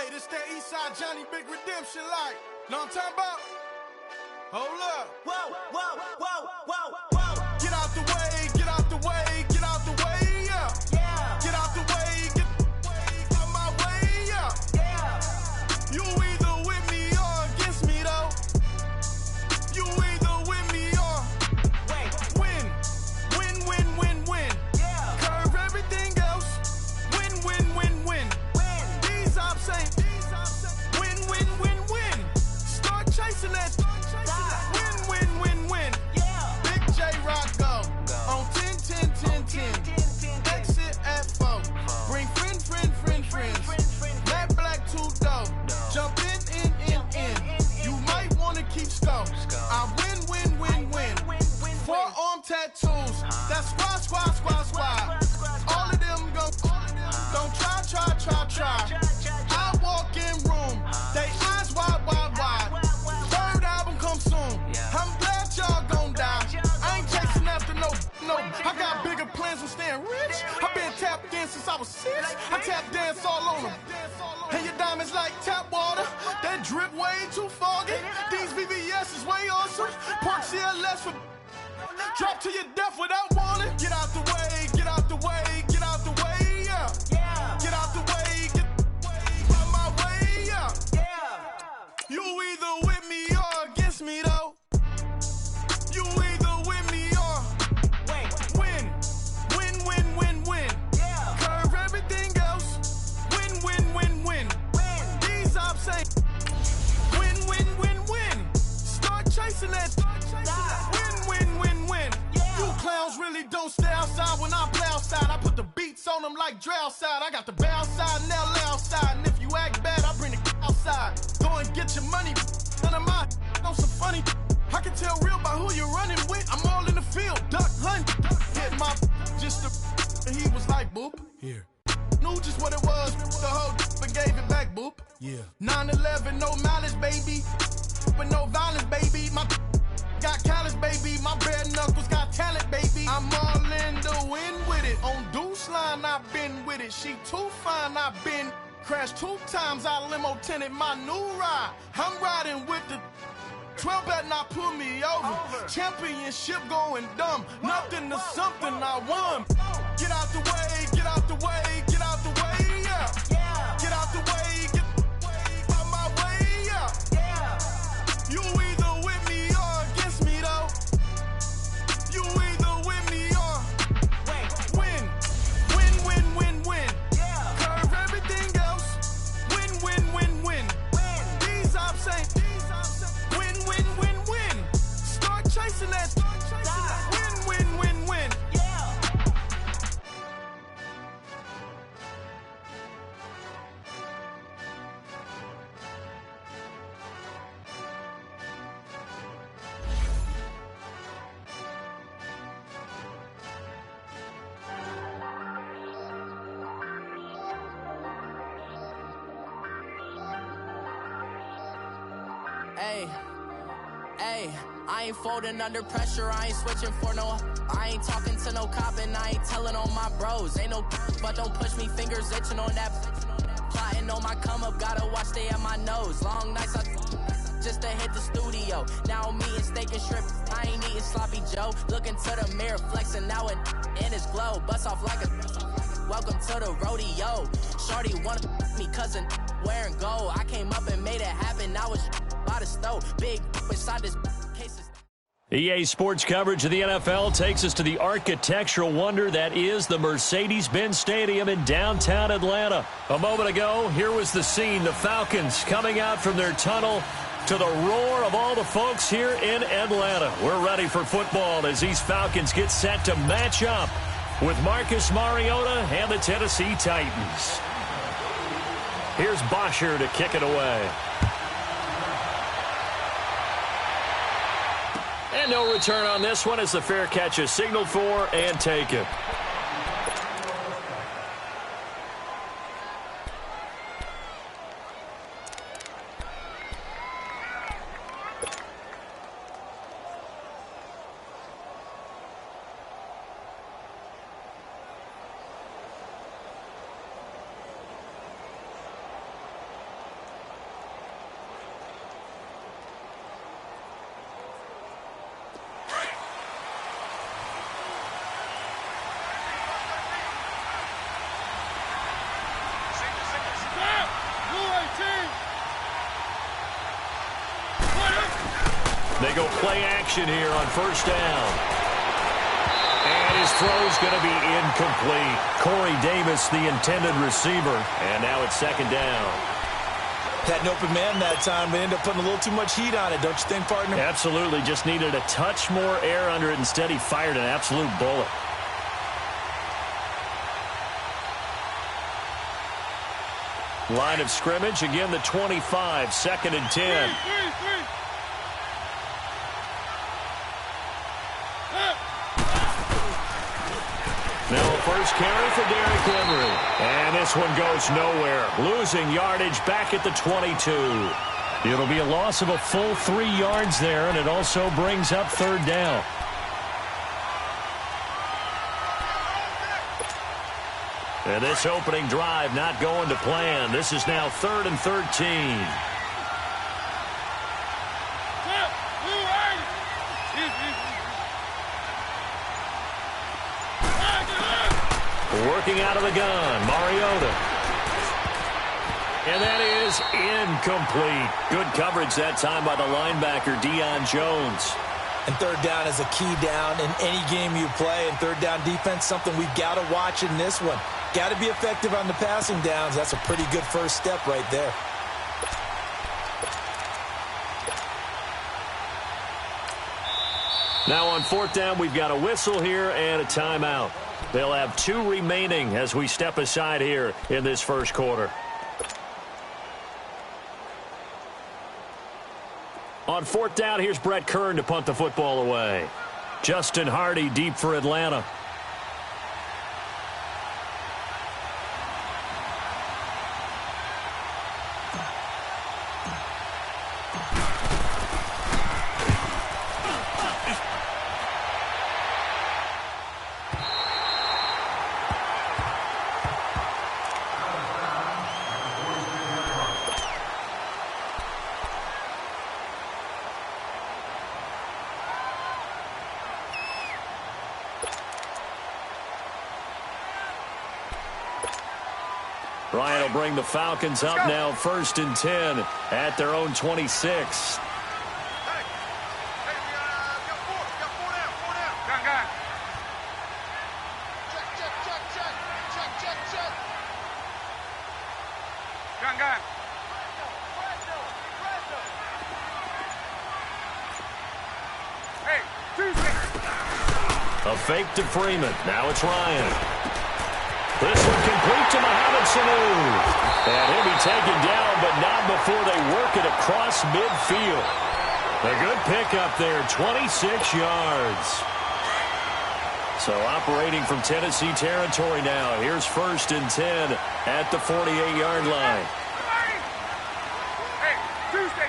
Hey, this that Eastside Johnny Big Redemption like. Know what I'm talking about? Hold up. Whoa, whoa, whoa, whoa, whoa. Get out the way, get out the way, get out the way, yeah. Yeah. Get out the way, get out my way, yeah. Yeah. You either with me or against me, though. You either with me or win. Win, win, win, win. Yeah. Curve everything else. Win, win, win, win. Win. These ops ain't. Win, win, win, win. Start chasing that. Win, win, win, win. Yeah. Big J Rock go. On 10, 10, 10, 10. Exit at 4. Bring friends. Matt Black 2 dough. Jump in. You might wanna keep score. I win. Forearm tattoos. That's squad. All of them go. Don't try. I walk in room. They eyes wide. Third album come soon. I'm glad y'all gon' die. I ain't chasing after no. I got bigger plans than staying rich. I been tapped in since I was 6. I tap dance all on them. And your diamonds like tap water. That drip way too foggy. These VVS is way awesome. Park CLS for drop to your death without warning. Get out the way, get out the way, get out the way, yeah. Yeah. Get out the way, get out my way, yeah. Yeah. You either with me or against me, though. You either with me or win. Win. Yeah. Curve everything else. Win. These ops ain't. Win. Start chasing that. Win. Yeah. You clowns really don't stay outside when I play outside. I put the beats on them like Dre outside. I got the bow side and LA outside. And if you act bad, I bring the outside. Go and get your money. None of my know some funny. I can tell real by who you're running with. I'm all in the field. Duck hunt. Hit my just the. And he was like, boop. Here. Knew just what it was. The whole and gave it back, boop. Yeah. 9/11, no malice, baby. But no violence, baby. My got callous, baby. My bare knuckles got talent, baby. I'm all in the wind with it. On Deuce line, I've been with it. She too fine, I've been crashed 2 times. I limo tinted my new ride. I'm riding with the 12 better not pull me over. Championship going dumb. Nothing to something I won. Get out the way, get out the way, get out the way, yeah. Yeah. Get out the way, get out my way, yeah. Yeah. You either with me or against me, though. You either with me or win. Yeah. Curve everything else. Win. These ops ain't. Win. Start chasing that. Win. Yeah. Hey, I ain't folding under pressure, I ain't switching for no. I ain't talking to no cop and I ain't telling on my bros. Ain't no but don't push me, fingers itching on that. Plotting on my come up, gotta watch stay at my nose. Long nights just to hit the studio. Now I'm eating steak and shrimp, I ain't eating sloppy Joe. Looking to the mirror, flexing now and in his glow. Bust off like a welcome to the rodeo. Shorty wanna me cousin wearing gold. I came up and made it happen, I was by the stove. Big beside this case. EA Sports coverage of the NFL takes us to the architectural wonder that is the Mercedes-Benz Stadium in downtown Atlanta. A moment ago, here was the scene. The Falcons coming out from their tunnel to the roar of all the folks here in Atlanta. We're ready for football as these Falcons get set to match up with Marcus Mariota and the Tennessee Titans. Here's Bosher to kick it away. And no return on this one as the fair catch is signaled for and taken. They go play action here on first down. And his throw's going to be incomplete. Corey Davis, the intended receiver. And now it's second down. Had an open man that time, but ended up putting a little too much heat on it, don't you think, partner? Absolutely. Just needed a touch more air under it. Instead, he fired an absolute bullet. Line of scrimmage, again the 25, second and 10. Now a first carry for Derrick Henry. And this one goes nowhere. Losing yardage back at the 22. It'll be a loss of a full 3 yards there, and it also brings up third down. And this opening drive not going to plan. This is now 3rd and 13. Working out of the gun, Mariota. And that is incomplete. Good coverage that time by the linebacker, Deion Jones. And third down is a key down in any game you play. And third down defense, something we've got to watch in this one. Got to be effective on the passing downs. That's a pretty good first step right there. Now on fourth down, we've got a whistle here and a timeout. They'll have 2 remaining as we step aside here in this first quarter. On fourth down, here's Brett Kern to punt the football away. Justin Hardy deep for Atlanta. Ryan will bring the Falcons up now, 1st and 10 at their own 26. A fake to Freeman. Now it's Ryan. This one complete to Mohamed Sanu. And he'll be taken down, but not before they work it across midfield. A good pickup there, 26 yards. So operating from Tennessee territory now. Here's 1st and 10 at the 48-yard line. Hey, Tuesday.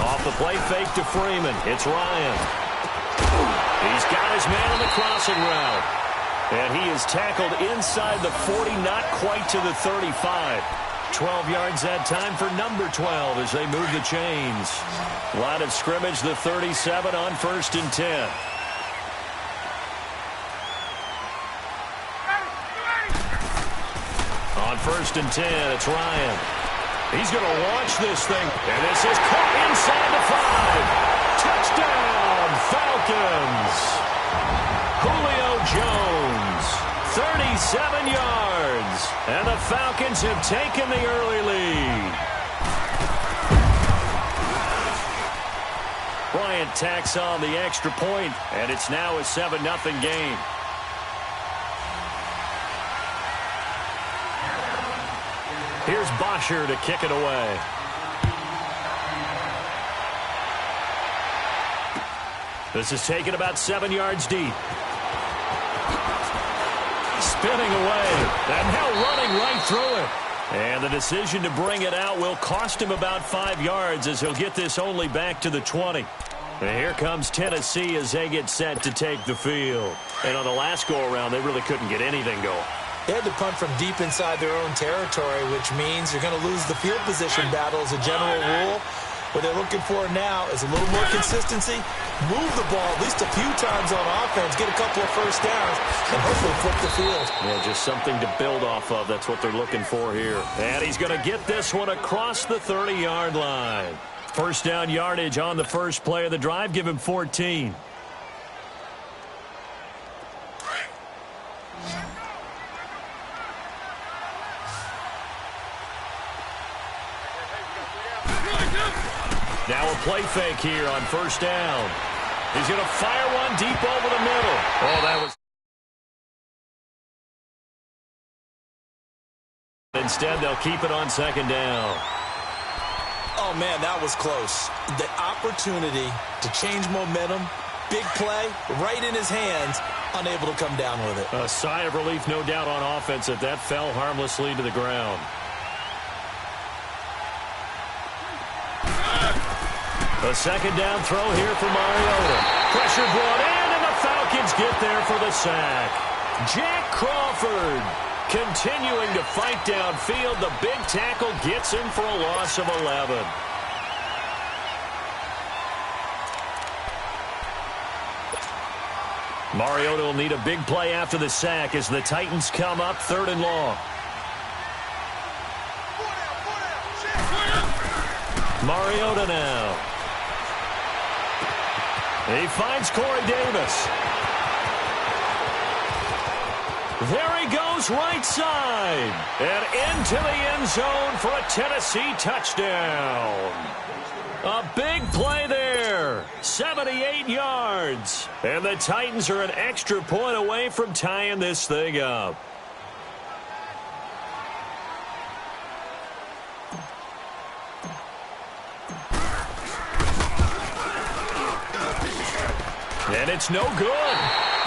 Off the play fake to Freeman. It's Ryan. He's got his man on the crossing route. And he is tackled inside the 40, not quite to the 35. 12 yards that time for number 12 as they move the chains. Line of scrimmage, the 37 on 1st and 10. On 1st and 10, it's Ryan. He's going to launch this thing, and this is caught inside the 5. Touchdown, Falcons. Julio Jones, 37 yards, and the Falcons have taken the early lead. Bryant tacks on the extra point, and it's now a 7-0 game. Here's Bosher to kick it away. This is taken about 7 yards deep. Spinning away, and now running right through it. And the decision to bring it out will cost him about 5 yards as he'll get this only back to the 20. And here comes Tennessee as they get set to take the field. And on the last go-around, they really couldn't get anything going. They had to punt from deep inside their own territory, which means you're going to lose the field position battle as a general rule. What they're looking for now is a little more consistency, move the ball at least a few times on offense, get a couple of first downs, and hopefully flip the field. Yeah, just something to build off of. That's what they're looking for here. And he's going to get this one across the 30-yard line. First down yardage on the first play of the drive. Give him 14. Now a play fake here on first down. He's going to fire one deep over the middle. Oh, that was... Instead, they'll keep it on second down. Oh, man, that was close. The opportunity to change momentum, big play, right in his hands, unable to come down with it. A sigh of relief, no doubt, on offense if that fell harmlessly to the ground. A second down throw here for Mariota. Pressure brought in, and the Falcons get there for the sack. Jack Crawford continuing to fight downfield. The big tackle gets him for a loss of 11. Mariota will need a big play after the sack as the Titans come up 3rd and long. Mariota now. He finds Corey Davis. There he goes right side. And into the end zone for a Tennessee touchdown. A big play there. 78 yards. And the Titans are an extra point away from tying this thing up. And it's no good.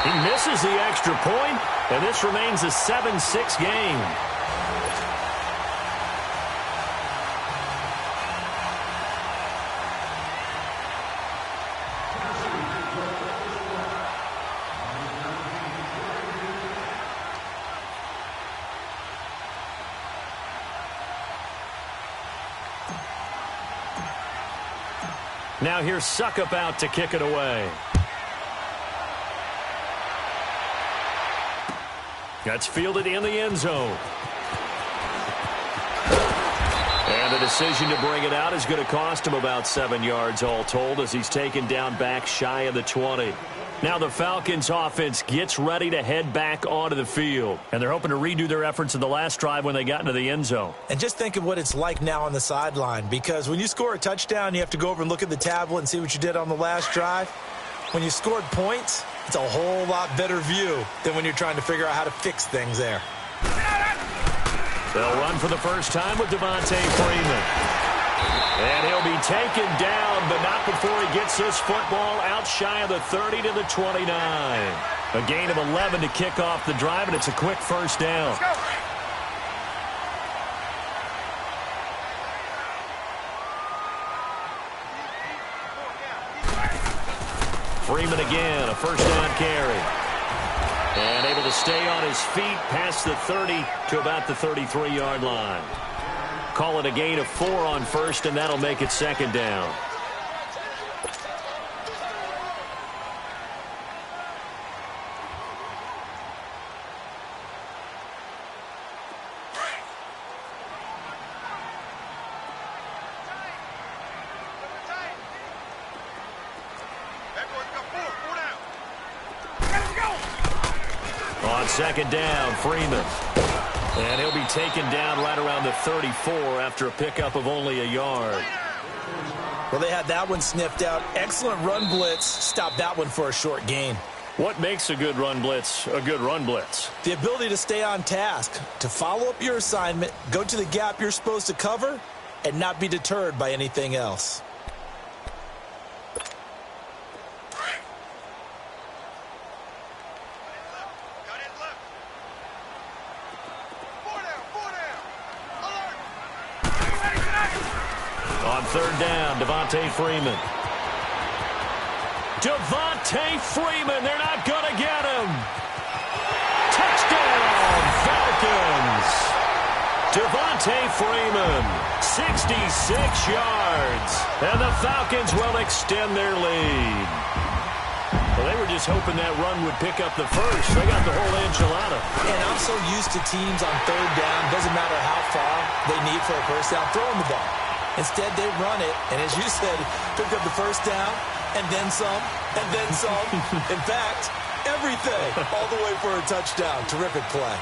He misses the extra point, and this remains a 7-6 game. Now here's Suckup out to kick it away. That's fielded in the end zone. And the decision to bring it out is going to cost him about 7 yards all told as he's taken down back shy of the 20. Now the Falcons offense gets ready to head back onto the field. And they're hoping to redo their efforts in the last drive when they got into the end zone. And just think of what it's like now on the sideline, because when you score a touchdown, you have to go over and look at the tablet and see what you did on the last drive. When you scored points, it's a whole lot better view than when you're trying to figure out how to fix things there. They'll run for the first time with Devontae Freeman. And he'll be taken down, but not before he gets this football out shy of the 30 to the 29. A gain of 11 to kick off the drive, and it's a quick first down. Freeman again, a first down carry. And able to stay on his feet past the 30 to about the 33-yard line. Call it a gain of 4 on first, and that'll make it second down. On second down, Freeman. And he'll be taken down right around the 34 after a pickup of only a yard. Well, they had that one sniffed out. Excellent run blitz. Stopped that one for a short gain. What makes a good run blitz a good run blitz? The ability to stay on task, to follow up your assignment, go to the gap you're supposed to cover, and not be deterred by anything else. On third down, Devontae Freeman. Devontae Freeman, they're not going to get him. Touchdown, Falcons. Devontae Freeman, 66 yards. And the Falcons will extend their lead. Well, they were just hoping that run would pick up the first. They got the whole enchilada. And I'm so used to teams on third down, doesn't matter how far they need for a first down, throwing the ball. Instead, they run it, and as you said, pick up the first down, and then some, and then some. In fact, everything, all the way for a touchdown. Terrific play.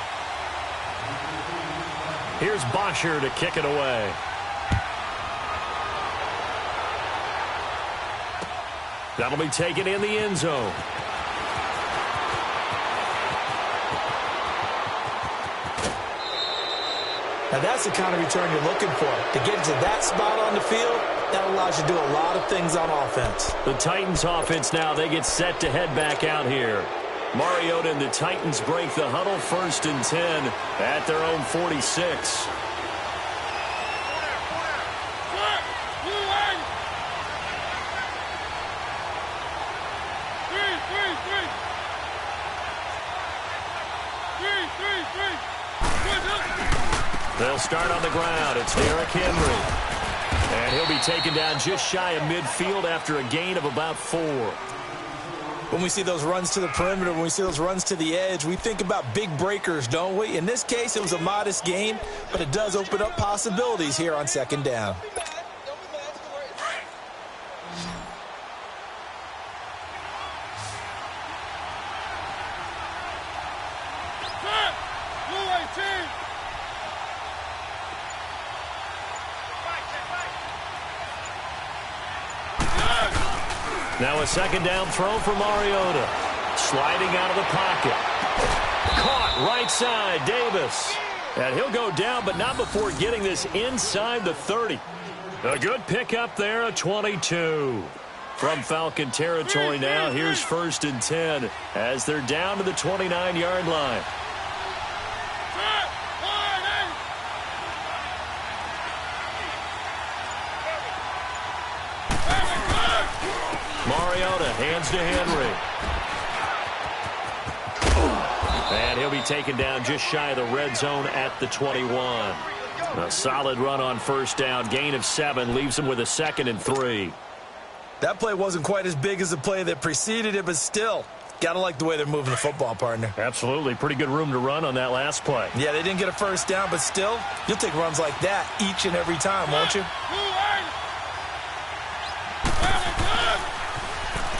Here's Bosher to kick it away. That'll be taken in the end zone. Now that's the kind of return you're looking for. To get to that spot on the field, that allows you to do a lot of things on offense. The Titans offense now, they get set to head back out here. Mariota and the Titans break the huddle, 1st and 10 at their own 46. They'll start on the ground. It's Derrick Henry. And he'll be taken down just shy of midfield after a gain of about 4. When we see those runs to the perimeter, when we see those runs to the edge, we think about big breakers, don't we? In this case, it was a modest gain, but it does open up possibilities here on 2nd down. Now a 2nd down throw for Mariota. Sliding out of the pocket. Caught right side, Davis. And he'll go down, but not before getting this inside the 30. A good pickup there, a 22. From Falcon territory now, here's 1st and 10 as they're down to the 29-yard line. Mariota hands to Henry. And he'll be taken down just shy of the red zone at the 21. A solid run on 1st down. Gain of 7 leaves him with a 2nd and 3. That play wasn't quite as big as the play that preceded it, but still, gotta like the way they're moving the football, partner. Absolutely. Pretty good room to run on that last play. Yeah, they didn't get a 1st down, but still, you'll take runs like that each and every time, won't you?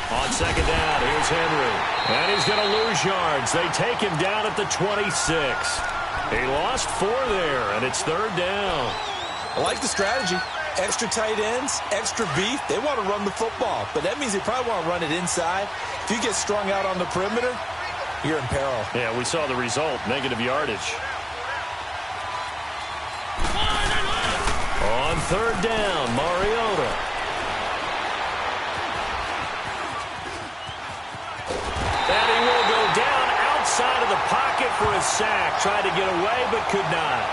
On 2nd down, here's Henry. And he's going to lose yards. They take him down at the 26. He lost 4 there, and it's 3rd down. I like the strategy. Extra tight ends, extra beef. They want to run the football, but that means they probably want to run it inside. If you get strung out on the perimeter, you're in peril. Yeah, we saw the result, negative yardage. On 3rd down, Mariota. And he will go down outside of the pocket for a sack. Tried to get away, but could not.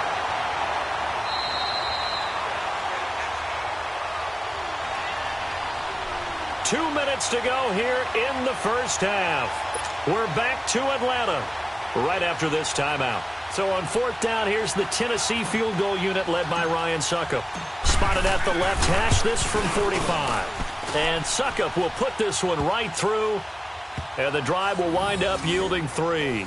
Two minutes to go here in the 1st half. We're back to Atlanta right after this timeout. So on 4th down, here's the Tennessee field goal unit led by Ryan Suckup. Spotted at the left hash, this from 45. And Suckup will put this one right through. And the drive will wind up yielding 3.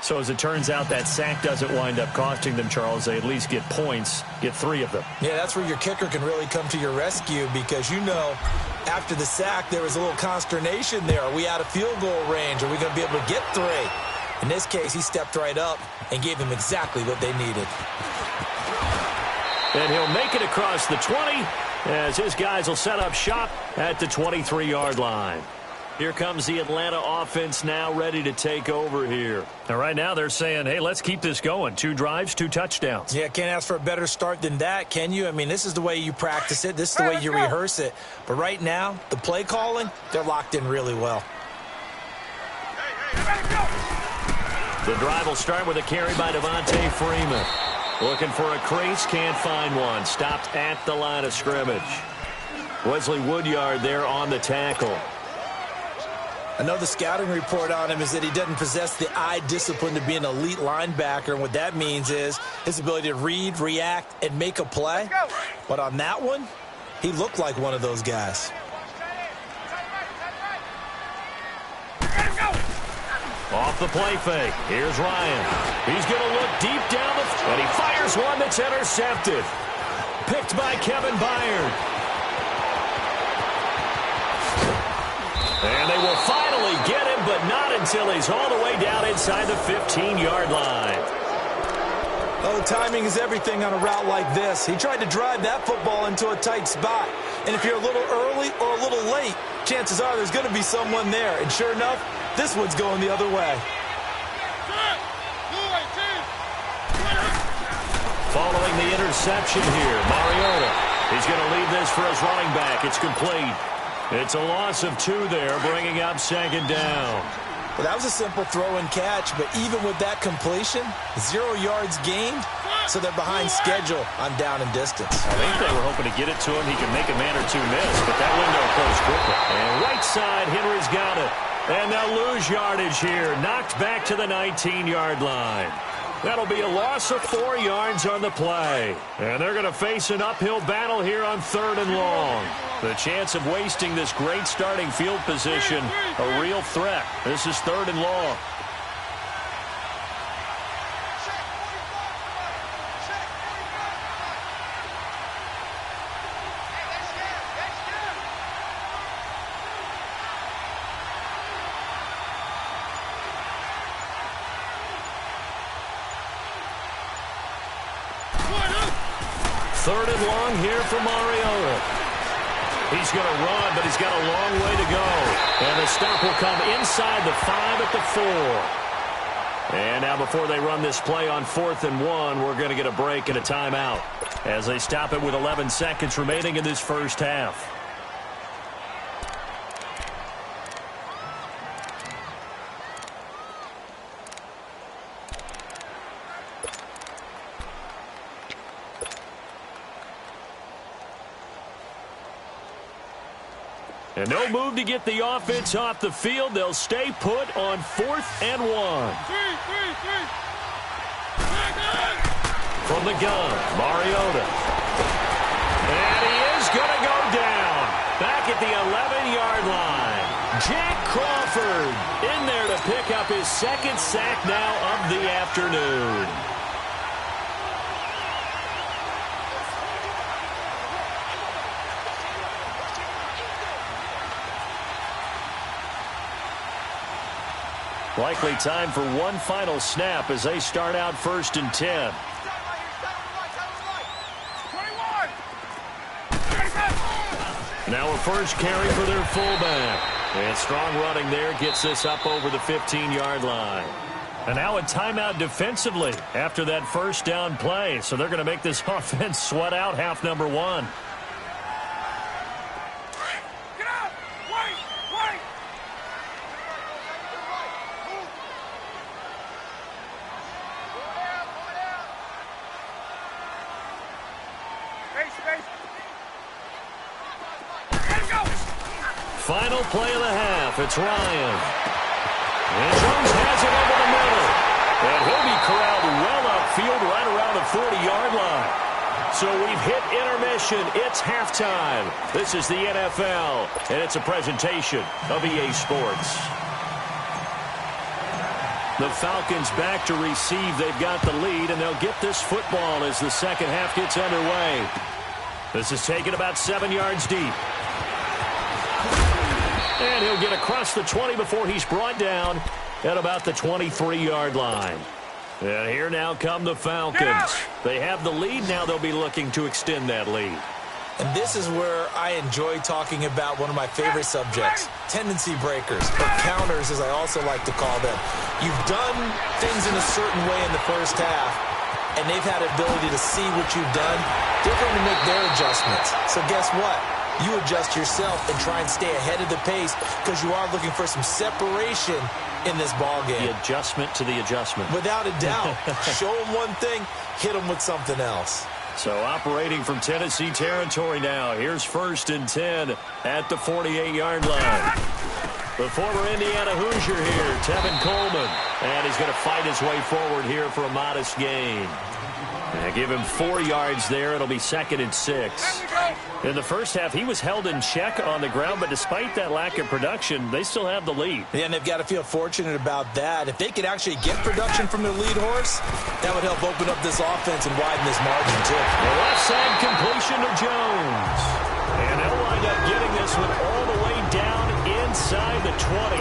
So as it turns out, that sack doesn't wind up costing them, Charles. They at least get points, get 3 of them. Yeah, that's where your kicker can really come to your rescue because, you know, after the sack, there was a little consternation there. Are we out of field goal range? Are we going to be able to get 3? In this case, he stepped right up and gave them exactly what they needed. And he'll make it across the 20 as his guys will set up shop at the 23-yard line. Here comes the Atlanta offense now ready to take over here. Now, right now they're saying, hey, let's keep this going. 2 drives, 2 touchdowns. Yeah, can't ask for a better start than that, can you? I mean, this is the way you practice it. This is the way you rehearse it. But right now, the play calling, they're locked in really well. The drive will start with a carry by Devontae Freeman. Looking for a crease, can't find one. Stopped at the line of scrimmage. Wesley Woodyard there on the tackle. I know the scouting report on him is that he doesn't possess the eye discipline to be an elite linebacker, and what that means is his ability to read, react, and make a play. But on that one, he looked like one of those guys. Off the play fake. Here's Ryan. He's going to look deep down the field, and he fires one that's intercepted. Picked by Kevin Byard. And they will finally get him, but not until he's all the way down inside the 15-yard line. Oh, timing is everything on a route like this. He tried to drive that football into a tight spot. And if you're a little early or a little late, chances are there's going to be someone there. And sure enough, this one's going the other way. Following the interception here, Mariota. He's going to leave this for his running back. It's complete. It's a loss of 2 there, bringing up second down. Well, that was a simple throw and catch, but even with that completion, 0 yards gained, so they're behind schedule on down and distance. I think they were hoping to get it to him. He can make a man or two miss, but that window closed quickly. And right side, Henry's got it. And they'll lose yardage here. Knocked back to the 19-yard line. That'll be a loss of 4 yards on the play. And they're going to face an uphill battle here on 3rd and long. The chance of wasting this great starting field position, a real threat. This is 3rd and long. Third and long here for Mariota. He's going to run, but he's got a long way to go. And the stop will come inside the 5 at the 4. And now before they run this play on 4th and 1, we're going to get a break and a timeout as they stop it with 11 seconds remaining in this first half. And no move to get the offense off the field. They'll stay put on 4th and 1. From the gun, Mariota. And he is going to go down. Back at the 11-yard line. Jack Crawford in there to pick up his 2nd sack now of the afternoon. Likely time for one final snap as they start out 1st and 10. Now a first carry for their fullback. And strong running there gets this up over the 15-yard line. And now a timeout defensively after that first down play. So they're going to make this offense sweat out half number 1. Final play of the half. It's Ryan. And Jones has it over the middle. And he'll be corralled well upfield right around the 40-yard line. So we've hit intermission. It's halftime. This is the NFL, and it's a presentation of EA Sports. The Falcons back to receive. They've got the lead, and they'll get this football as the second half gets underway. This is taken about 7 yards deep. And he'll get across the 20 before he's brought down at about the 23-yard line. And here now come the Falcons. They have the lead. Now they'll be looking to extend that lead. And this is where I enjoy talking about one of my favorite subjects, tendency breakers, or counters as I also like to call them. You've done things in a certain way in the first half, and they've had the ability to see what you've done. They're going to make their adjustments. So guess what? You adjust yourself and try and stay ahead of the pace because you are looking for some separation in this ball game. The adjustment to the adjustment. Without a doubt. Show them one thing, hit them with something else. So operating from Tennessee territory now. Here's 1st and 10 at the 48-yard line. The former Indiana Hoosier here, Tevin Coleman. And he's going to fight his way forward here for a modest gain. And give him 4 yards there. It'll be 2nd and 6. In the first half, he was held in check on the ground, but despite that lack of production, they still have the lead. Yeah, and they've got to feel fortunate about that. If they could actually get production from their lead horse, that would help open up this offense and widen this margin, too. The left side completion to Jones. And they'll wind up getting this one all the way down inside the 20.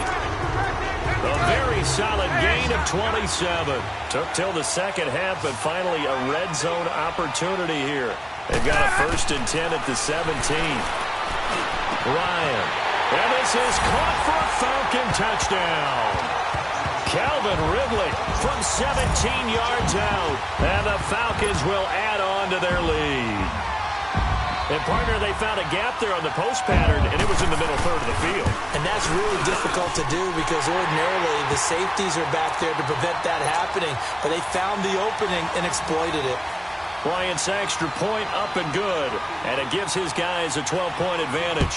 A very solid gain of 27. Took till the second half, but finally a red zone opportunity here. They've got a 1st and 10 at the 17. Ryan. And this is caught for a Falcon touchdown. Calvin Ridley from 17 yards out. And the Falcons will add on to their lead. And, partner, they found a gap there on the post pattern, and it was in the middle third of the field. And that's really difficult to do because ordinarily the safeties are back there to prevent that happening. But they found the opening and exploited it. Bryant's extra point up and good, and it gives his guys a 12-point advantage.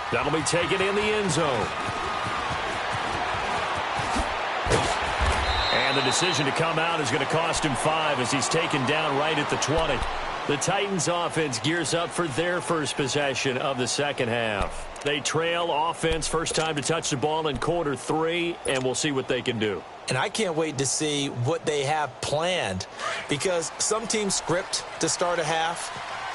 That'll be taken in the end zone. And the decision to come out is going to cost him 5 as he's taken down right at the 20. The Titans offense gears up for their first possession of the second half. They trail offense first time to touch the ball in quarter 3, and we'll see what they can do. And I can't wait to see what they have planned because some teams script to start a half.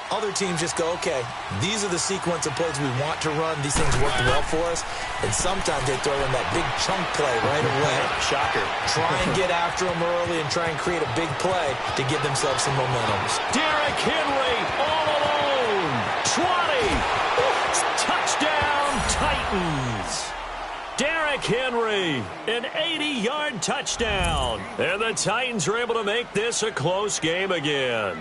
Other teams just go, okay, these are the sequence of plays we want to run. These things work well for us. And sometimes they throw in that big chunk play right away. Shocker. Try and get after them early and try and create a big play to give themselves some momentum. Derrick Henry all alone. 20. Touchdown, Titans. Derrick Henry, an 80-yard touchdown. And the Titans are able to make this a close game again.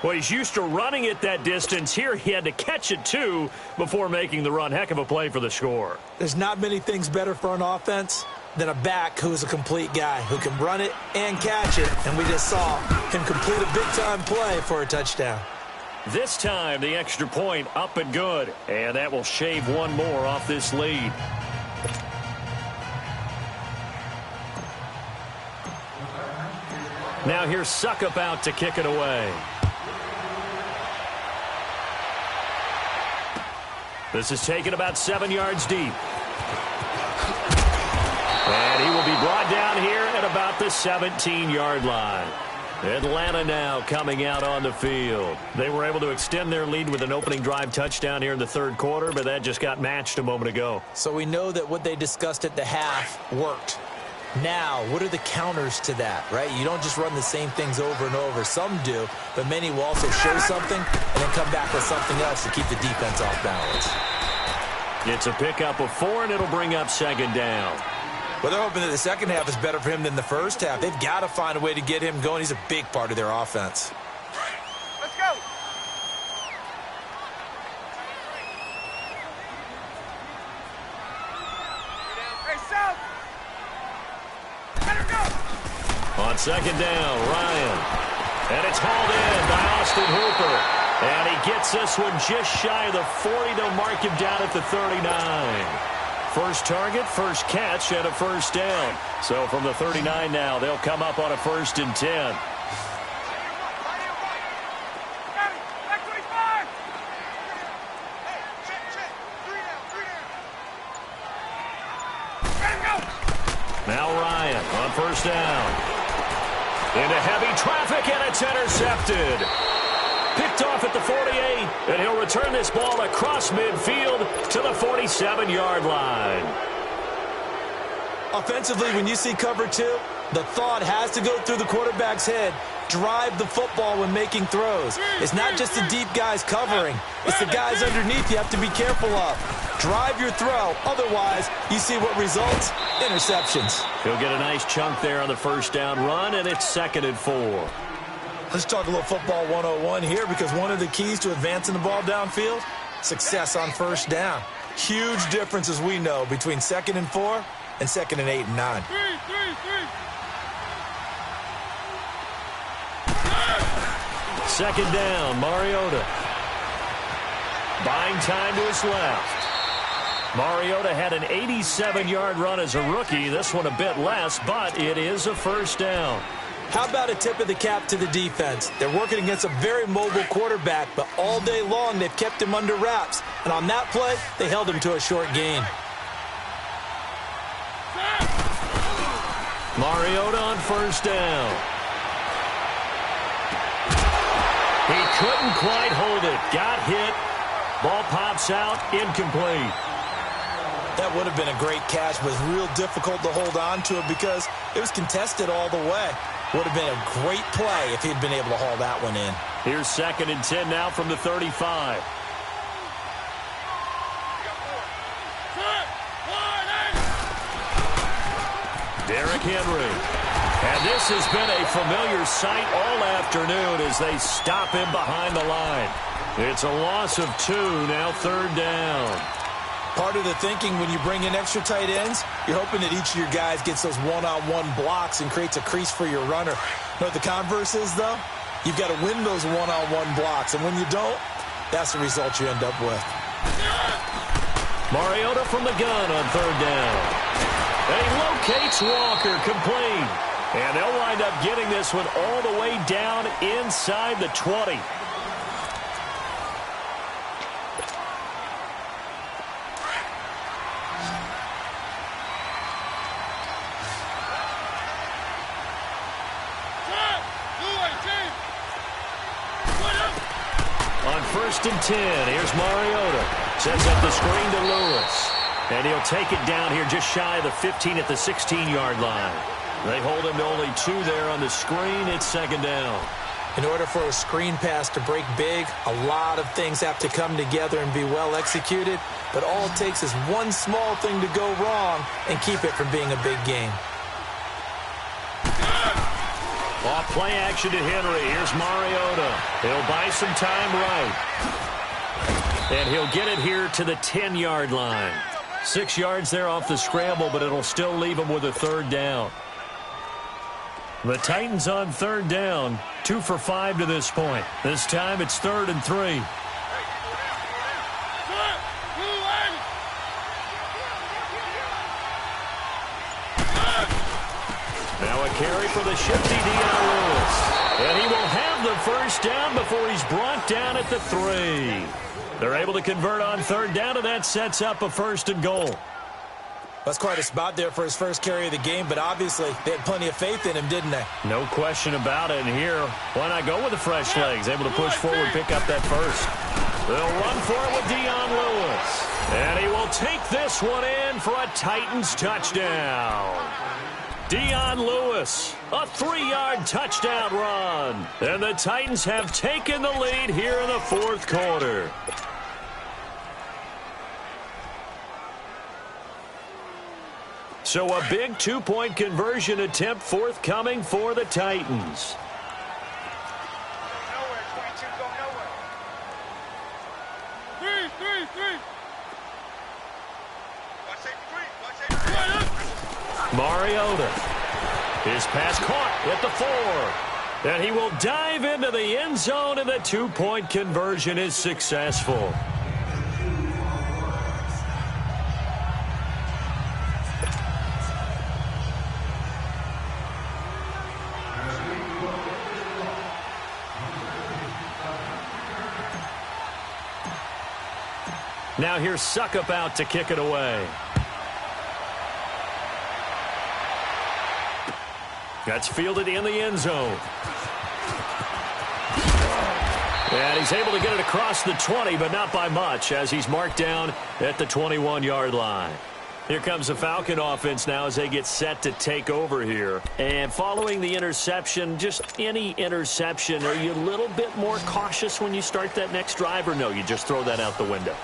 Well, he's used to running it that distance. Here he had to catch it, too, before making the run. Heck of a play for the score. There's not many things better for an offense than a back who's a complete guy, who can run it and catch it. And we just saw him complete a big-time play for a touchdown. This time, the extra point up and good. And that will shave one more off this lead. Now here's Suckup out to kick it away. This is taken about 7 yards deep. And he will be brought down here at about the 17-yard line. Atlanta now coming out on the field. They were able to extend their lead with an opening drive touchdown here in the third quarter, but that just got matched a moment ago. So we know that what they discussed at the half worked. Now, what are the counters to that, right? You don't just run the same things over and over. Some do, but many will also show something and then come back with something else to keep the defense off balance. It's a pickup of 4, and it'll bring up second down. Well, they're hoping that the second half is better for him than the first half. They've got to find a way to get him going. He's a big part of their offense. Let's go. Hey, South. Let her go. On second down, Ryan. And it's hauled in by Austin Hooper. And he gets this one just shy of the 40. They'll mark him down at the 39. First target, first catch, and a first down. So from the 39 now, they'll come up on a 1st and 10. Now Ryan on first down. Into heavy traffic, and it's intercepted. Picked off at the 48, and he'll return this ball across midfield to the 47-yard line. Offensively, when you see cover 2, the thought has to go through the quarterback's head. Drive the football when making throws. It's not just the deep guys covering. It's the guys underneath you have to be careful of. Drive your throw. Otherwise, you see what results? Interceptions. He'll get a nice chunk there on the first down run, and it's 2nd and 4. Let's talk a little football 101 here because one of the keys to advancing the ball downfield, success on first down. Huge difference, as we know, between 2nd and 4 and 2nd and 8 and 9. Second down, Mariota. Buying time to his left. Mariota had an 87-yard run as a rookie. This one a bit less, but it is a first down. How about a tip of the cap to the defense? They're working against a very mobile quarterback, but all day long they've kept him under wraps. And on that play, they held him to a short gain. Mariota on first down. He couldn't quite hold it. Got hit. Ball pops out. Incomplete. That would have been a great catch, but it's real difficult to hold on to it because it was contested all the way. Would have been a great play if he'd been able to haul that one in. Here's 2nd and 10 now from the 35. Derrick Henry. And this has been a familiar sight all afternoon as they stop him behind the line. It's a loss of 2, now 3rd down. Part of the thinking when you bring in extra tight ends, you're hoping that each of your guys gets those one-on-one blocks and creates a crease for your runner. You know what the converse is, though? You've got to win those one-on-one blocks, and when you don't, that's the result you end up with. Mariota from the gun on 3rd down. And he locates Walker, complete. And they'll wind up getting this one all the way down inside the 20. On 1st and 10, here's Mariota. Sets up the screen to Lewis. And he'll take it down here just shy of the 15 at the 16-yard line. They hold him to only 2 there on the screen. It's 2nd down. In order for a screen pass to break big, a lot of things have to come together and be well executed. But all it takes is one small thing to go wrong and keep it from being a big game. Off play action to Henry. Here's Mariota. He'll buy some time right. And he'll get it here to the 10-yard line. 6 yards there off the scramble, but it'll still leave him with a 3rd down. The Titans on 3rd down. 2 for 5 to this point. This time it's 3rd and 3. Now a carry for the shifty Dion Lewis. And he will have the first down before he's brought down at the 3. They're able to convert on 3rd down, and that sets up a 1st and goal. That's quite a spot there for his first carry of the game, but obviously they had plenty of faith in him, didn't they? No question about it. And here, why not go with the fresh legs? Able to push forward, pick up that first. They'll run for it with Dion Lewis. And he will take this one in for a Titans touchdown. Dion Lewis, a 3-yard touchdown run. And the Titans have taken the lead here in the 4th quarter. So a big 2-point conversion attempt forthcoming for the Titans. Mariota. His pass caught at the 4. And he will dive into the end zone, and the 2-point conversion is successful. Now here's Suckup out to kick it away. That's fielded in the end zone. And he's able to get it across the 20, but not by much, as he's marked down at the 21-yard line. Here comes the Falcon offense now as they get set to take over here. And following the interception, just any interception, are you a little bit more cautious when you start that next drive, or no, you just throw that out the window?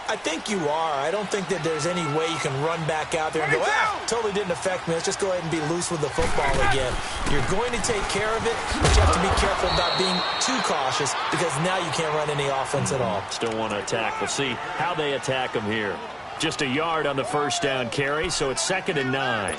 I think you are. I don't think that there's any way you can run back out there and go, totally didn't affect me. Let's just go ahead and be loose with the football again. You're going to take care of it, but you have to be careful about being too cautious because now you can't run any offense at all. Still want to attack. We'll see how they attack him here. Just a yard on the first down carry, so it's 2nd and 9.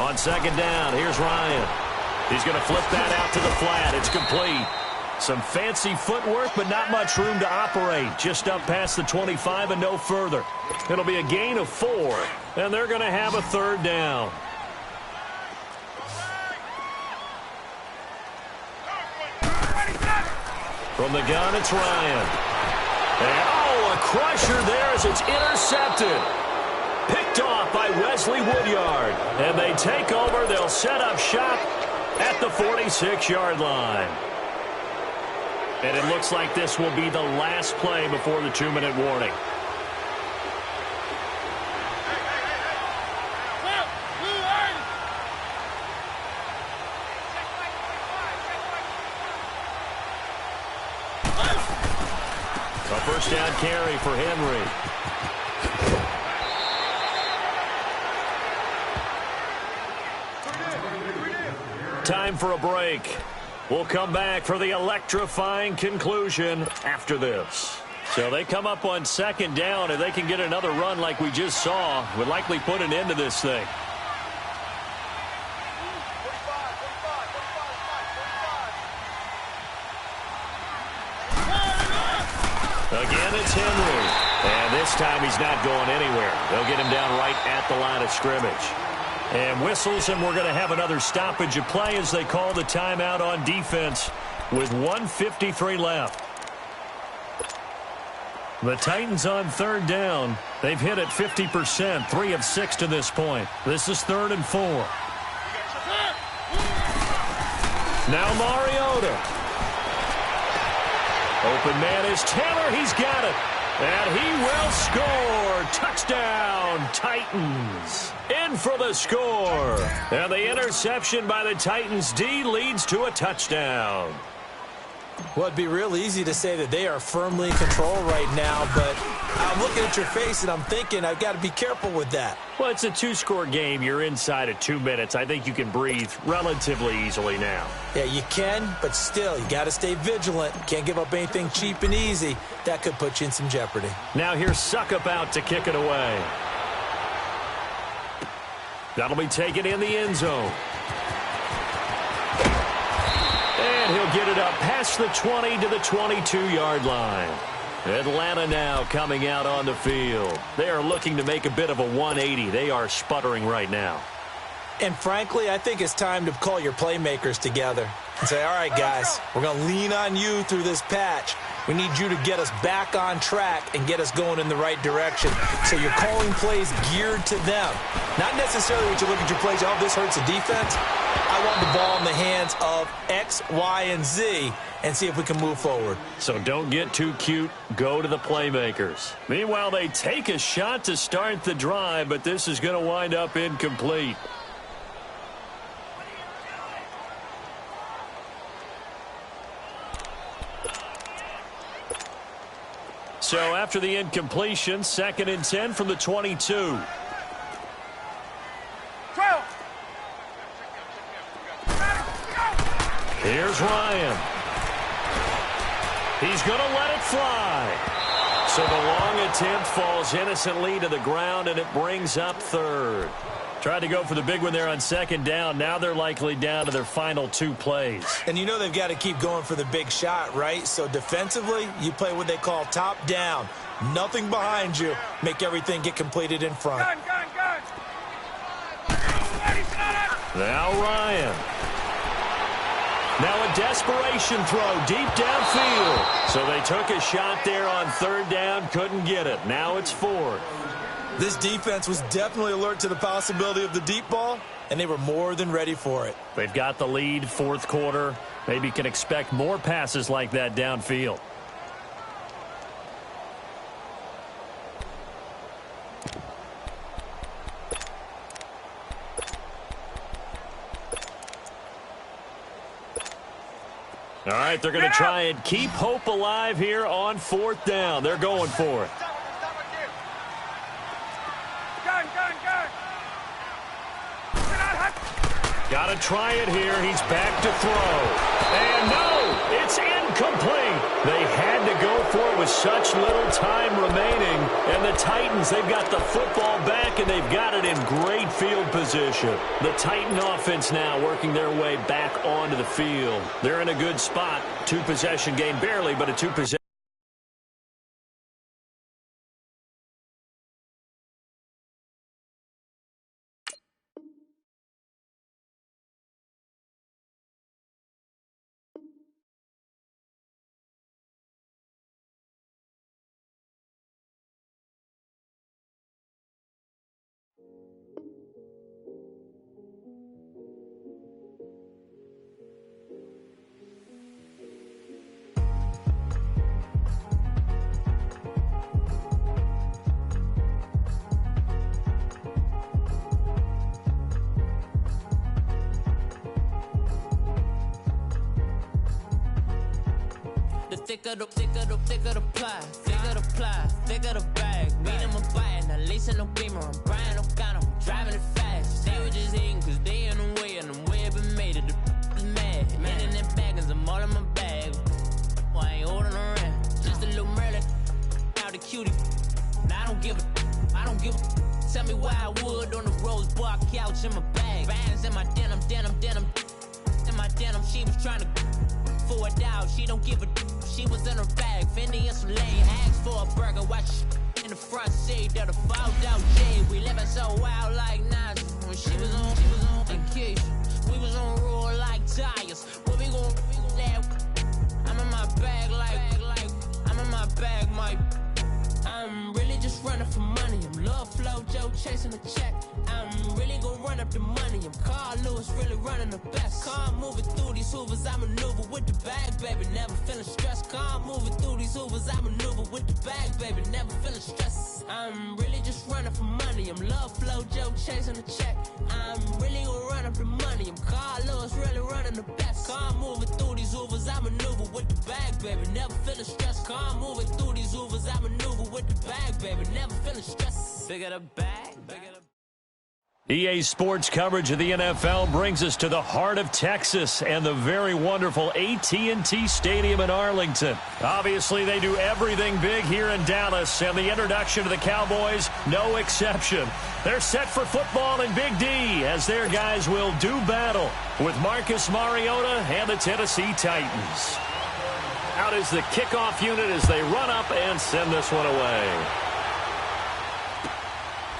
On second down, here's Ryan. He's going to flip that out to the flat. It's complete. Some fancy footwork, but not much room to operate. Just up past the 25 and no further. It'll be a gain of 4, and they're going to have a third down. From the gun, it's Ryan. And, a crusher there as it's intercepted. Picked off by Wesley Woodyard. And they take over. They'll set up shop at the 46-yard line. And it looks like this will be the last play before the 2-minute warning. A first down carry for Henry. Time for a break. We'll come back for the electrifying conclusion after this. So they come up on second down, and they can get another run like we just saw. Would likely put an end to this thing. Again, it's Henry. And this time he's not going anywhere. They'll get him down right at the line of scrimmage. And whistles, and we're going to have another stoppage of play as they call the timeout on defense with 1:53 left. The Titans on third down. They've hit it 50%, 3 of 6 to this point. This is 3rd and 4. Now Mariota. Open man is Taylor. He's got it. And he will score. Touchdown, Titans. In for the score. And the interception by the Titans D leads to a touchdown. Well, it'd be real easy to say that they are firmly in control right now, but I'm looking at your face and I'm thinking I've got to be careful with that. Well, it's a 2-score game. You're inside of 2 minutes. I think you can breathe relatively easily now. Yeah, you can, but still, you got to stay vigilant. Can't give up anything cheap and easy. That could put you in some jeopardy. Now here's Suckup out to kick it away. That'll be taken in the end zone. And he'll get it up past the 20 to the 22-yard line. Atlanta now coming out on the field. They are looking to make a bit of a 180. They are sputtering right now. And frankly, I think it's time to call your playmakers together and say, all right, guys, we're going to lean on you through this patch. We need you to get us back on track and get us going in the right direction. So you're calling plays geared to them. Not necessarily what you look at your plays, oh, this hurts the defense. I want the ball in the hands of X, Y, and Z and see if we can move forward. So don't get too cute. Go to the playmakers. Meanwhile, they take a shot to start the drive, but this is going to wind up incomplete. So after the incompletion, 2nd and 10 from the 22. 12. Here's Ryan. He's going to let it fly. So the long attempt falls innocently to the ground, and it brings up 3rd. Tried to go for the big one there on 2nd down. Now they're likely down to their final 2 plays. And you know they've got to keep going for the big shot, right? So defensively, you play what they call top down. Nothing behind you. Make everything get completed in front. Gun. Now Ryan. Now a desperation throw deep downfield. So they took a shot there on 3rd down, couldn't get it. Now it's 4th. This defense was definitely alert to the possibility of the deep ball, and they were more than ready for it. They've got the lead, 4th quarter. Maybe can expect more passes like that downfield. All right, they're going to try and keep hope alive here on 4th down. They're going for it. Gun. Got to try it here. He's back to throw. And no! It's incomplete. They had to go for it with such little time remaining. And the Titans, they've got the football back, and they've got it in great field position. The Titan offense now working their way back onto the field. They're in a good spot. Two-possession game, barely, but a two-possession. Thicker the pie, thicker the bag. Meet him a bite, now lacing no beamer. I'm Brian O'Connor, I'm driving it fast. They were just hating cause they in the way, and the way I've been made it, the is mad. Man in them baggins, I'm all in my bag. I ain't holding around, just a little Merlin, out the cutie. Now I don't give a, tell me why I would on the rose bar couch in my bag. Bands in my denim, in my denim, she was trying to for it out, she don't give a. She was in her bag, Fendi and some lane. Asked for a burger, watch in the front seat of the fogged out J. We living so wild like Nas. When she was on vacation, we was on roll like tires. What we gon' that? I'm in my bag like I'm in my bag, Mike. I'm really just running for money. I'm love flow, Joe chasing the check. I'm really gonna run up the money. I'm Carl Lewis, really running the best. Car moving through these hoovers, I maneuver with the bag, baby. Never feeling stressed. Car moving through these hoovers, I maneuver with the bag, baby. Never feeling stressed. I'm really just running for money. I'm love flow, Joe chasing the check. I'm really gonna run up the money. I'm Carl Lewis, really running the best. Car moving through these hoovers, I maneuver with the bag, baby. Never feeling stressed. Car moving through these hoovers, I maneuver with the bag, baby. Never feeling stressed. Bigger the bag, bigger the EA Sports coverage of the NFL brings us to the heart of Texas and the very wonderful AT&T Stadium in Arlington. Obviously, they do everything big here in Dallas, and the introduction to the Cowboys, no exception. They're set for football in Big D as their guys will do battle with Marcus Mariota and the Tennessee Titans. Out is the kickoff unit as they run up and send this one away.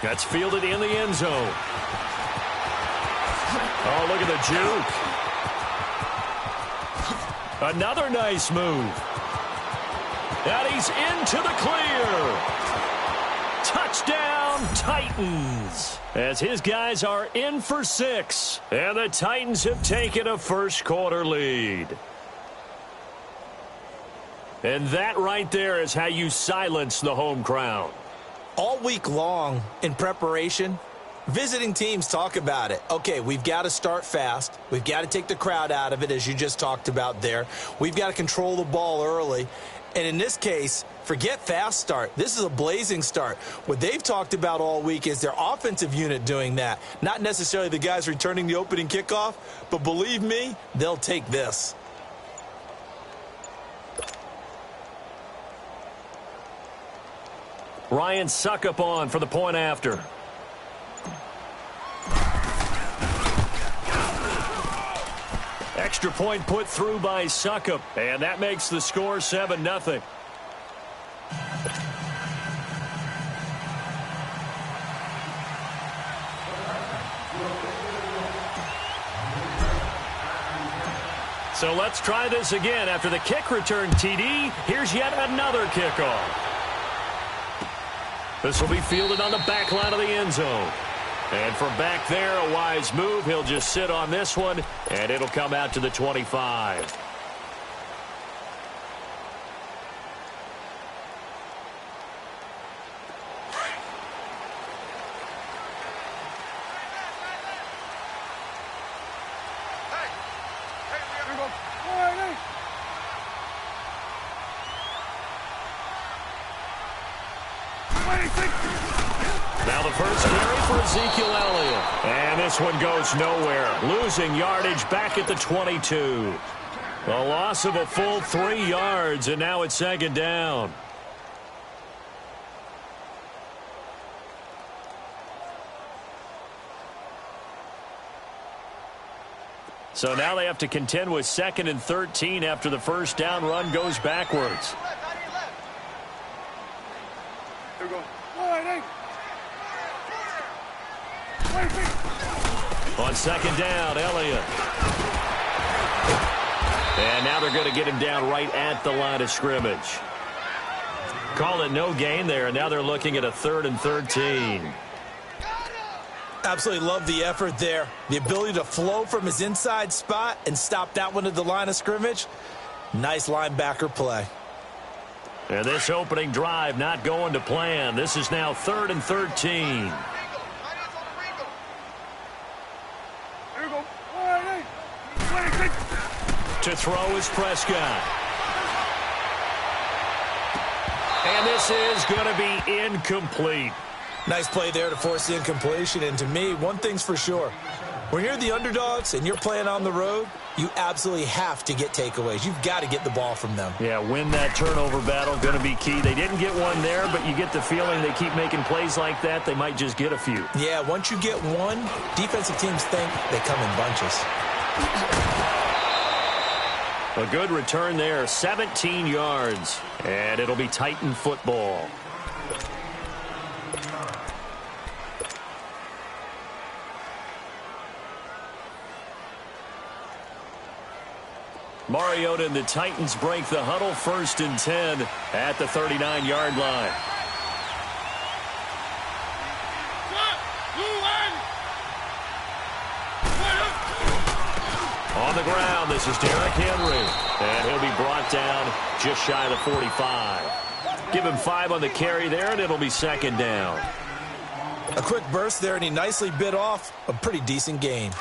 That's fielded in the end zone. Oh, look at the juke. Another nice move. And he's into the clear. Touchdown, Titans. As his guys are in for 6. And the Titans have taken a first quarter lead. And that right there is how you silence the home crowd. All week long in preparation, visiting teams talk about it. Okay, we've got to start fast. We've got to take the crowd out of it, as you just talked about there. We've got to control the ball early. And in this case, forget fast start. This is a blazing start. What they've talked about all week is their offensive unit doing that. Not necessarily the guys returning the opening kickoff, but believe me, they'll take this. Ryan Suckup on for the point after. Extra point put through by Suckup, and that makes the score 7-0. So let's try this again. After the kick return TD, here's yet another kickoff. This will be fielded on the back line of the end zone. And from back there, a wise move. He'll just sit on this one, and it'll come out to the 25. Now the first carry for Ezekiel Elliott. And this one goes nowhere. Losing yardage back at the 22. A loss of a full 3 yards, and now it's second down. So now they have to contend with 2nd and 13 after the first down run goes backwards. Here we go. On second down, Elliott. And now they're going to get him down right at the line of scrimmage. Call it no gain there, and now they're looking at a 3rd and 13. Absolutely love the effort there. The ability to flow from his inside spot and stop that one at the line of scrimmage. Nice linebacker play. And this opening drive not going to plan. This is now 3rd and 13. To throw is Prescott. And this is going to be incomplete. Nice play there to force the incompletion. And to me, one thing's for sure. When you're the underdogs and you're playing on the road, you absolutely have to get takeaways. You've got to get the ball from them. Yeah, win that turnover battle, going to be key. They didn't get one there, but you get the feeling they keep making plays like that, they might just get a few. Yeah, once you get one, defensive teams think they come in bunches. A good return there, 17 yards, and it'll be Titan football. Mariota and the Titans break the huddle, 1st and 10 at the 39-yard line. On the ground, this is Derrick Henry, and he'll be brought down just shy of the 45. Give him 5 on the carry there, and it'll be 2nd down. A quick burst there, and he nicely bit off a pretty decent gain.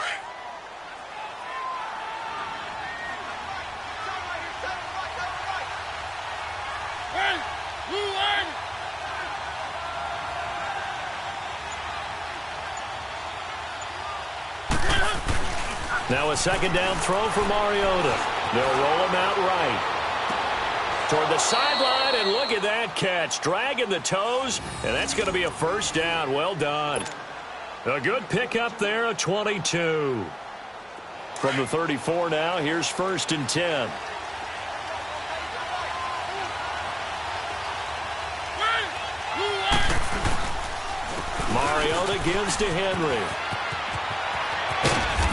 Now a 2nd down throw for Mariota. They'll roll him out right. Toward the sideline, and look at that catch. Dragging the toes, and that's going to be a 1st down. Well done. A good pickup there, a 22. From the 34 now, here's 1st and 10. Mariota gives to Henry.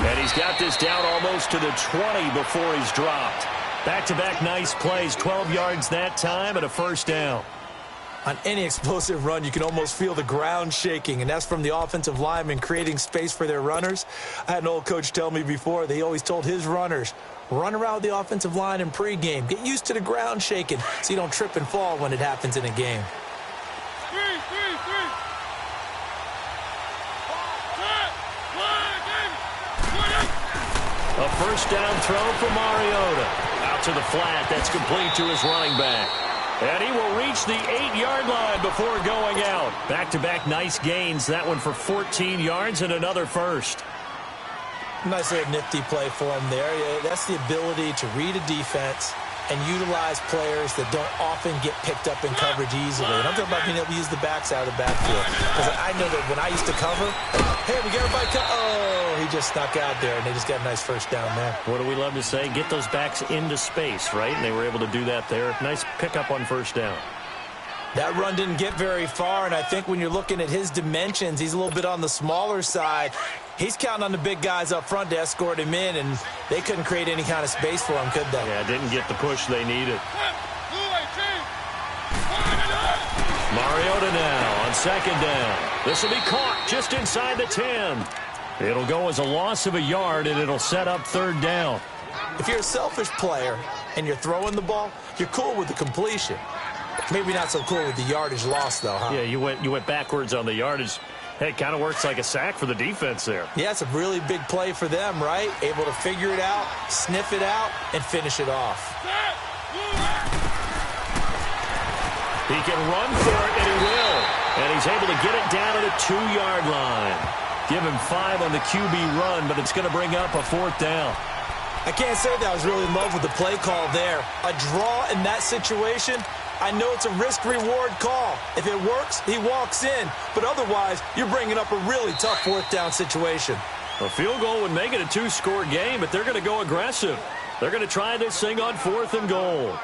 And he's got this down almost to the 20 before he's dropped. Back-to-back nice plays, 12 yards that time, and a 1st down. On any explosive run, you can almost feel the ground shaking, and that's from the offensive linemen creating space for their runners. I had an old coach tell me before, they always told his runners, run around the offensive line in pregame. Get used to the ground shaking so you don't trip and fall when it happens in a game. A 1st down throw for Mariota. Out to the flat. That's complete to his running back. And he will reach the 8-yard line before going out. Back-to-back nice gains. That one for 14 yards and another 1st. Nice little nifty play for him there. Yeah, that's the ability to read a defense and utilize players that don't often get picked up in coverage easily. And I'm talking about being able to use the backs out of the backfield. Because I know that when I used to cover, hey, we got everybody oh, he just snuck out there, and they just got a nice 1st down there. What do we love to say? Get those backs into space, right? And they were able to do that there. Nice pickup on 1st down. That run didn't get very far, and I think when you're looking at his dimensions, he's a little bit on the smaller side. He's counting on the big guys up front to escort him in, and they couldn't create any kind of space for him, could they? Yeah, didn't get the push they needed. Mariota now on 2nd down. This will be caught just inside the 10. It'll go as a loss of a yard, and it'll set up 3rd down. If you're a selfish player and you're throwing the ball, you're cool with the completion. Maybe not so cool with the yardage loss, though, huh? Yeah, you went backwards on the yardage. Hey, it kind of works like a sack for the defense there. Yeah, it's a really big play for them, right? Able to figure it out, sniff it out, and finish it off. He can run for it, and he will. And he's able to get it down to the 2-yard line. Give him 5 on the QB run, but it's going to bring up a 4th down. I can't say that I was really in love with the play call there. A draw in that situation, I know it's a risk-reward call. If it works, he walks in. But otherwise, you're bringing up a really tough fourth down situation. A field goal would make it a 2-score game, but they're going to go aggressive. They're going to try this thing on 4th and goal.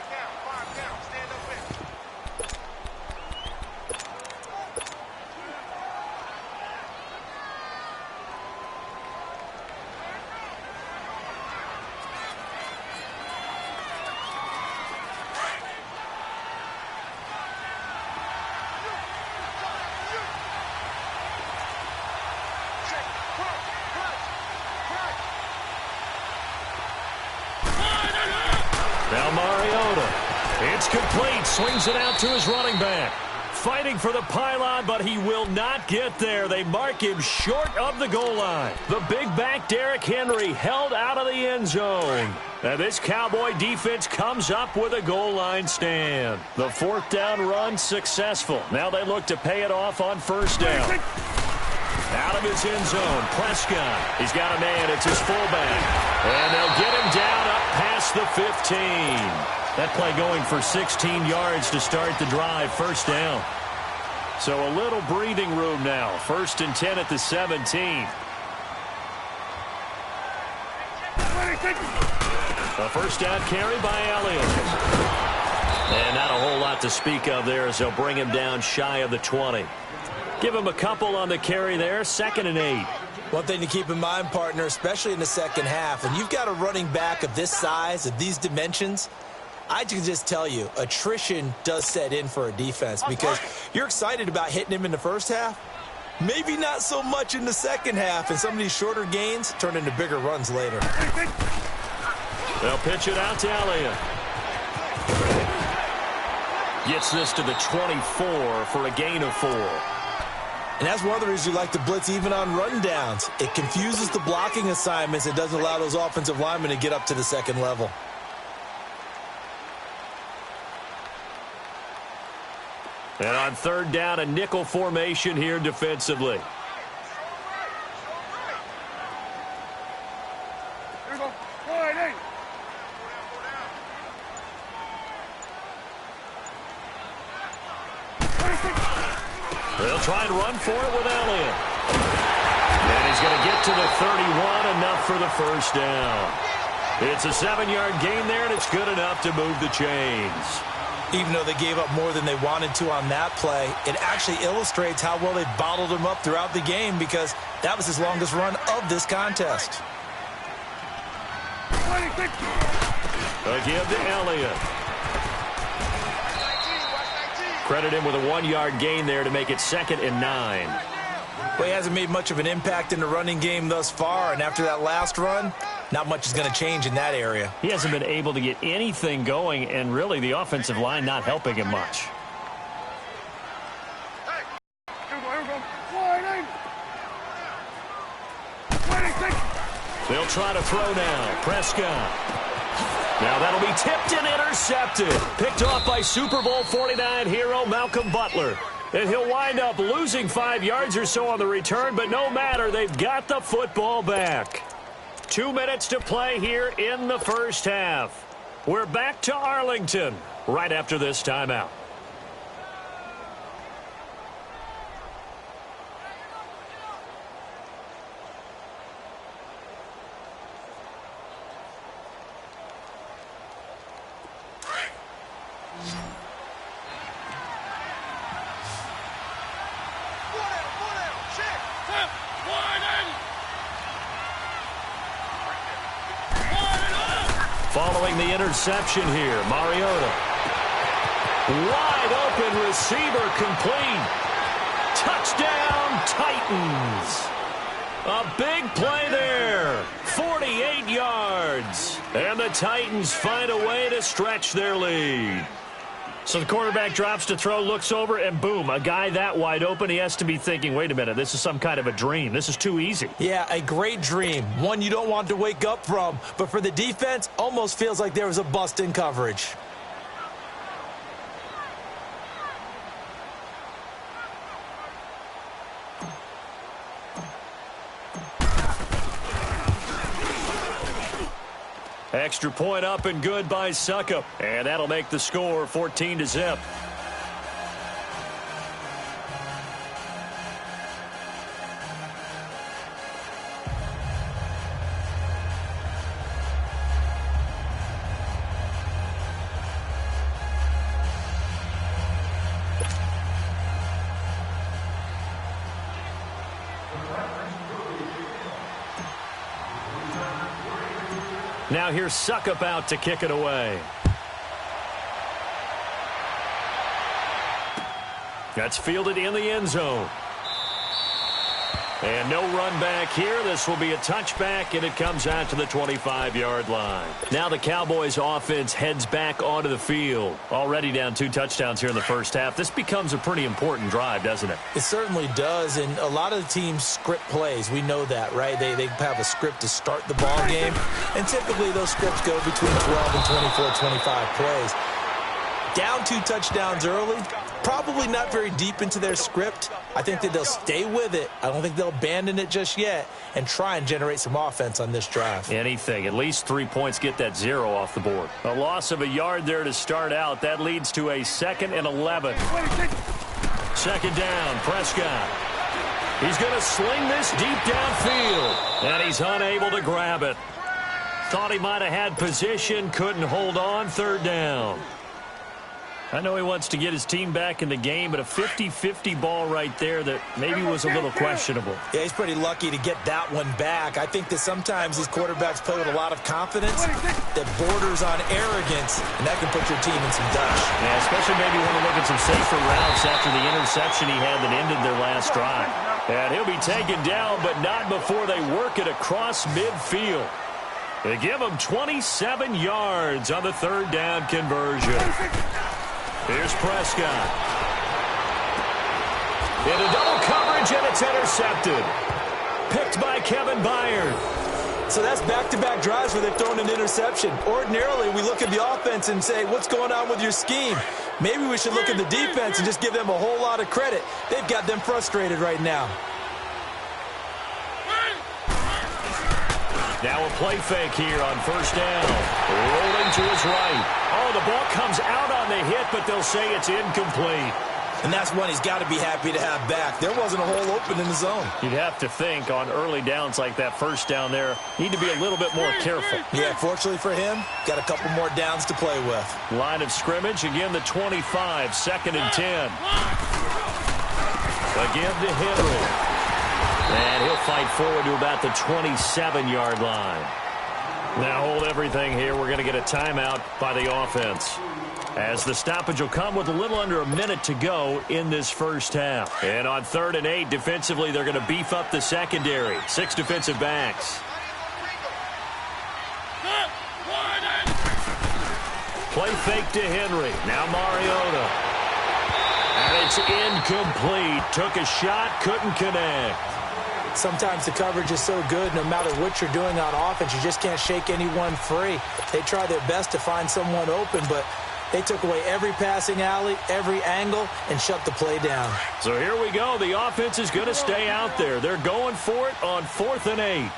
Now Mariota. It's complete. Swings it out to his running back. Fighting for the pylon, but he will not get there. They mark him short of the goal line. The big back, Derrick Henry, held out of the end zone. And this Cowboy defense comes up with a goal line stand. The 4th down run successful. Now they look to pay it off on 1st down. Out of his end zone, Prescott. He's got a man. It's his fullback. And they'll get him down up past the 15. That play going for 16 yards to start the drive. 1st down. So a little breathing room now. 1st and 10 at the 17. A 1st down carry by Elliott. And not a whole lot to speak of there as they'll bring him down shy of the 20. Give him a couple on the carry there. 2nd and 8. One thing to keep in mind, partner, especially in the second half, when you've got a running back of this size, of these dimensions, I can just tell you, attrition does set in for a defense because you're excited about hitting him in the first half. Maybe not so much in the second half, and some of these shorter gains turn into bigger runs later. They'll pitch it out to Elliott. Gets this to the 24 for a gain of 4. And that's one of the reasons you like to blitz even on rundowns. It confuses the blocking assignments. It doesn't allow those offensive linemen to get up to the second level. And on 3rd down, a nickel formation here defensively. They'll try and run for it with Elliott. And he's going to get to the 31, enough for the 1st down. It's a 7-yard gain there, and it's good enough to move the chains. Even though they gave up more than they wanted to on that play, it actually illustrates how well they bottled him up throughout the game because that was his longest run of this contest. A give to Elliott. Credit him with a 1-yard gain there to make it 2nd and 9. Well, he hasn't made much of an impact in the running game thus far, and after that last run, not much is going to change in that area. He hasn't been able to get anything going, and really the offensive line not helping him much. They'll try to throw now. Prescott. Now that'll be tipped and intercepted. Picked off by Super Bowl 49 hero Malcolm Butler. And he'll wind up losing 5 yards or so on the return, but no matter, they've got the football back. 2 minutes to play here in the first half. We're back to Arlington right after this timeout. Following the interception here, Mariota. Wide open receiver complete. Touchdown, Titans. A big play there. 48 yards. And the Titans find a way to stretch their lead. So the quarterback drops to throw, looks over, and boom, a guy that wide open, he has to be thinking, wait a minute, this is some kind of a dream. This is too easy. Yeah, a great dream. One you don't want to wake up from. But for the defense, almost feels like there was a bust in coverage. Extra point up and good by Suckup. And that'll make the score 14-0. Now here's Suckup out to kick it away. That's fielded in the end zone. And no run back here. This will be a touchback, and it comes out to the 25-yard line. Now the Cowboys offense heads back onto the field. Already down 2 touchdowns here in the first half. This becomes a pretty important drive, doesn't it? It certainly does, and a lot of the teams script plays. We know that, right? They have a script to start the ball game, and typically those scripts go between 12 and 24, 25 plays. Down 2 touchdowns early, probably not very deep into their script. I think that they'll stay with it. I don't think they'll abandon it just yet and try and generate some offense on this drive. Anything. At least 3 points, get that 0 off the board. A loss of a yard there to start out. That leads to a 2nd and 11. 2nd down, Prescott. He's going to sling this deep downfield, and he's unable to grab it. Thought he might have had position, couldn't hold on. 3rd down. I know he wants to get his team back in the game, but a 50-50 ball right there that maybe was a little questionable. Yeah, he's pretty lucky to get that one back. I think that sometimes these quarterbacks play with a lot of confidence that borders on arrogance, and that can put your team in some dutch. Yeah, especially maybe want to look at some safer routes after the interception he had that ended their last drive. And he'll be taken down, but not before they work it across midfield. They give him 27 yards on the 3rd down conversion. Here's Prescott. Into double coverage, and it's intercepted. Picked by Kevin Byard. So that's back-to-back drives where they've thrown an interception. Ordinarily, we look at the offense and say, what's going on with your scheme? Maybe we should look at the defense and just give them a whole lot of credit. They've got them frustrated right now. Now a play fake here on 1st down. Rolling to his right. Oh, the ball comes out on the hit, but they'll say it's incomplete. And that's one he's got to be happy to have back. There wasn't a hole open in the zone. You'd have to think on early downs like that 1st down there, need to be a little bit more careful. Yeah, fortunately for him, got a couple more downs to play with. Line of scrimmage, again the 25, 2nd and 10. Again to Henry. And he'll fight forward to about the 27-yard line. Now hold everything here. We're going to get a timeout by the offense, as the stoppage will come with a little under a minute to go in this first half. And on 3rd and 8, defensively, they're going to beef up the secondary. 6 defensive backs. Play fake to Henry. Now Mariota. And it's incomplete. Took a shot, couldn't connect. Sometimes the coverage is so good, no matter what you're doing on offense, you just can't shake anyone free. They try their best to find someone open, but they took away every passing alley, every angle, and shut the play down. So here we go. The offense is going to stay out there. They're going for it on 4th and 8.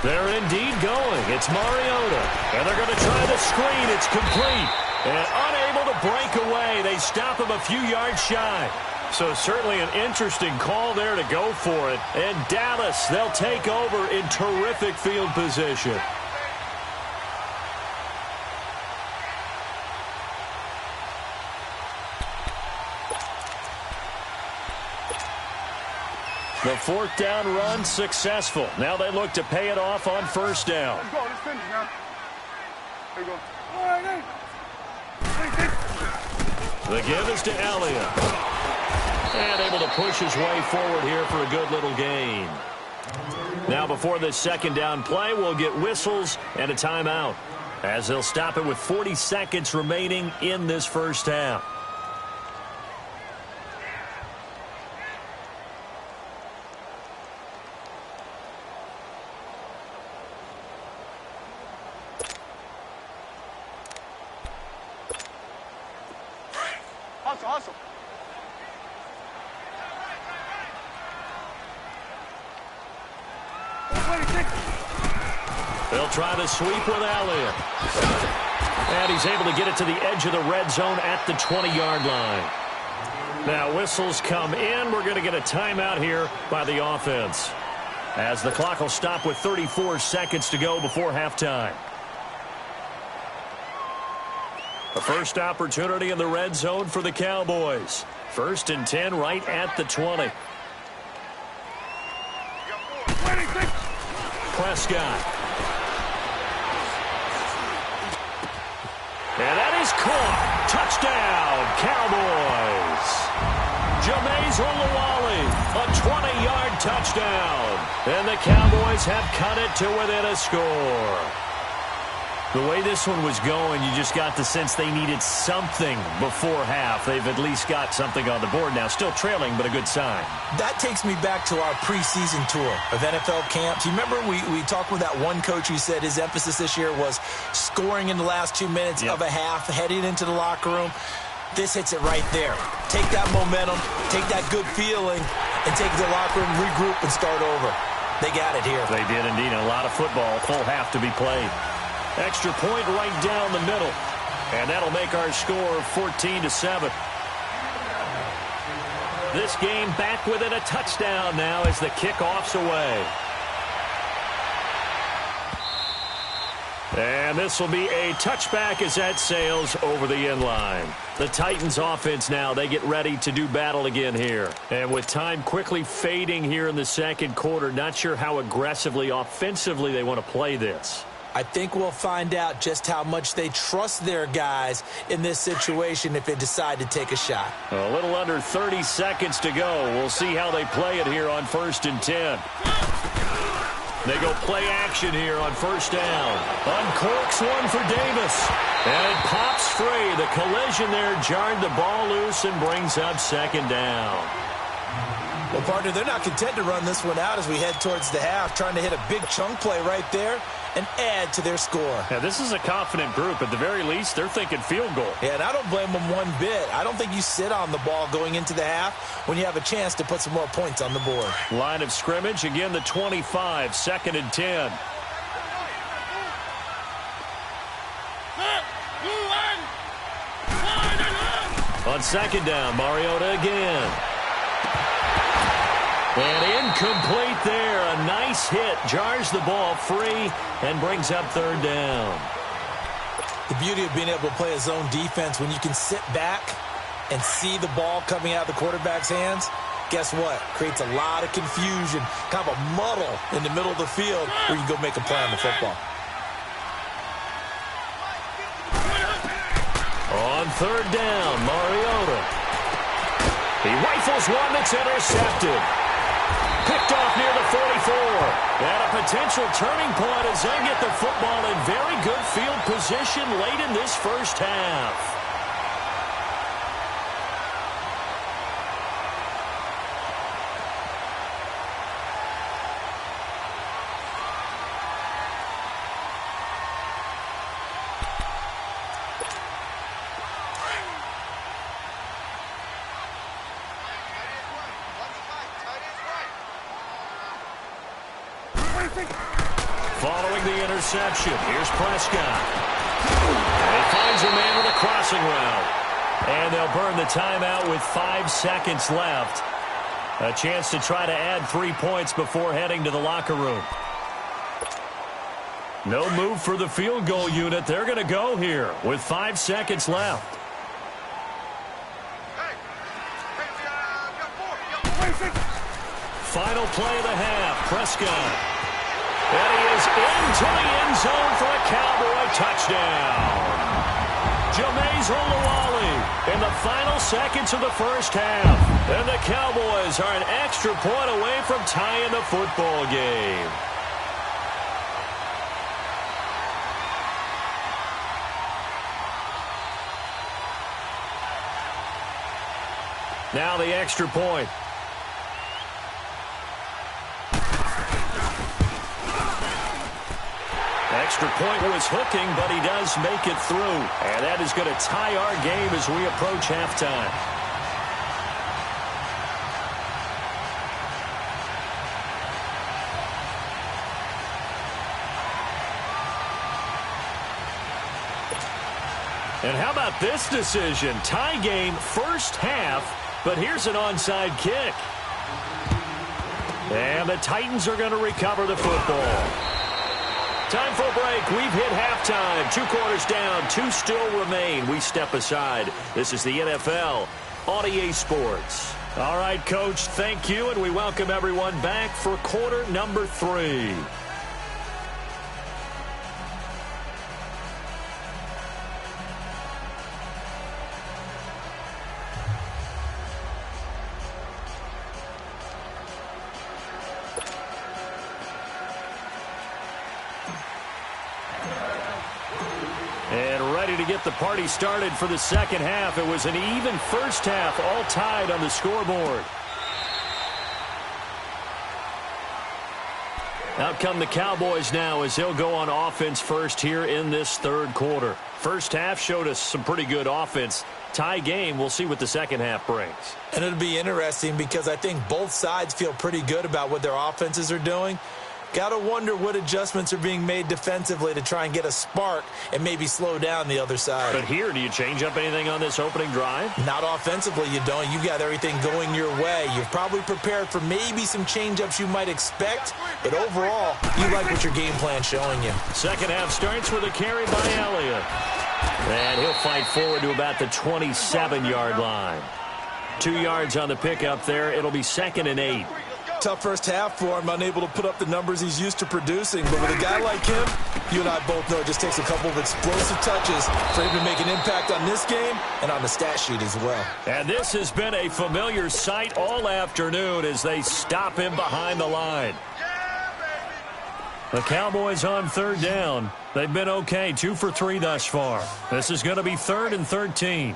They're indeed going. It's Mariota. And they're going to try the screen. It's complete. And unable to break away. They stop him a few yards shy. So certainly an interesting call there to go for it. And Dallas, they'll take over in terrific field position. The 4th down run successful. Now they look to pay it off on 1st down. Let's go. Let's finish now. There you go. The give is to Elliott. And able to push his way forward here for a good little gain. Now before this 2nd down play, we'll get whistles and a timeout, as they'll stop it with 40 seconds remaining in this first half. Hustle. They'll try to sweep with Elliott. And he's able to get it to the edge of the red zone at the 20-yard line. Now whistles come in. We're going to get a timeout here by the offense, as the clock will stop with 34 seconds to go before halftime. The first opportunity in the red zone for the Cowboys. 1st and 10 right at the 20. Prescott. And that is caught. Touchdown, Cowboys. Jameis Oluwole, a 20-yard touchdown. And the Cowboys have cut it to within a score. The way this one was going, you just got the sense they needed something before half. They've at least got something on the board now. Still trailing, but a good sign. That takes me back to our preseason tour of NFL camps. You remember we talked with that one coach who said his emphasis this year was scoring in the last 2 minutes of a half, heading into the locker room. This hits it right there. Take that momentum, take that good feeling, and take it to the locker room, regroup, and start over. They got it here. They did indeed. A lot of football, full half to be played. Extra point right down the middle. And that'll make our score 14-7. This game back within a touchdown now as the kickoff's away. And this will be a touchback as that sails over the end line. The Titans offense now, they get ready to do battle again here. And with time quickly fading here in the second quarter, not sure how aggressively, offensively they want to play this. I think we'll find out just how much they trust their guys in this situation if they decide to take a shot. A little under 30 seconds to go. We'll see how they play it here on 1st and 10. They go play action here on 1st down. Uncorks one for Davis. And it pops free. The collision there jarred the ball loose and brings up 2nd down. Well, partner, they're not content to run this one out as we head towards the half, trying to hit a big chunk play right there and add to their score. Now, this is a confident group. At the very least, they're thinking field goal. Yeah, and I don't blame them one bit. I don't think you sit on the ball going into the half when you have a chance to put some more points on the board. Line of scrimmage, again, the 25, 2nd and 10. On 2nd down, Mariota again. And incomplete there. A nice hit. Jars the ball free and brings up 3rd down. The beauty of being able to play a zone defense when you can sit back and see the ball coming out of the quarterback's hands, guess what? Creates a lot of confusion, kind of a muddle in the middle of the field where you can go make a play on the football. On 3rd down, Mariota. He rifles one that's intercepted. Picked off near the 44. And a potential turning point as they get the football in very good field position late in this first half. Following the interception, here's Prescott. And he finds a man with a crossing route. And they'll burn the timeout with 5 seconds left. A chance to try to add 3 points before heading to the locker room. No move for the field goal unit. They're going to go here with 5 seconds left. Final play of the half, Prescott. And he is into the end zone for a Cowboy touchdown. Jameis Oluwole in the final seconds of the first half. And the Cowboys are an extra point away from tying the football game. Now the extra point. Extra point was hooking, but he does make it through. And that is going to tie our game as we approach halftime. And how about this decision? Tie game first half, but here's an onside kick. And the Titans are going to recover the football. Time for a break. We've hit halftime. 2 quarters down. 2 still remain. We step aside. This is the NFL on EA Sports. All right, Coach, thank you, and we welcome everyone back for quarter number 3. And ready to get the party started for the second half. It was an even first half, all tied on the scoreboard. Out come the Cowboys now as they'll go on offense first here in this third quarter. First half showed us some pretty good offense. Tie game, we'll see what the second half brings. And it'll be interesting because I think both sides feel pretty good about what their offenses are doing. Got to wonder what adjustments are being made defensively to try and get a spark and maybe slow down the other side. But here, do you change up anything on this opening drive? Not offensively, you don't. You've got everything going your way. You've probably prepared for maybe some change-ups you might expect, but overall, you like what your game plan's showing you. Second half starts with a carry by Elliott. And he'll fight forward to about the 27-yard line. 2 yards on the pickup there. It'll be 2nd and 8. Tough first half for him, unable to put up the numbers he's used to producing. But with a guy like him, you and I both know it just takes a couple of explosive touches for him to make an impact on this game and on the stat sheet as well. And this has been a familiar sight all afternoon as they stop him behind the line. The Cowboys on third down. They've been okay, 2 for 3 thus far. This is going to be 3rd and 13.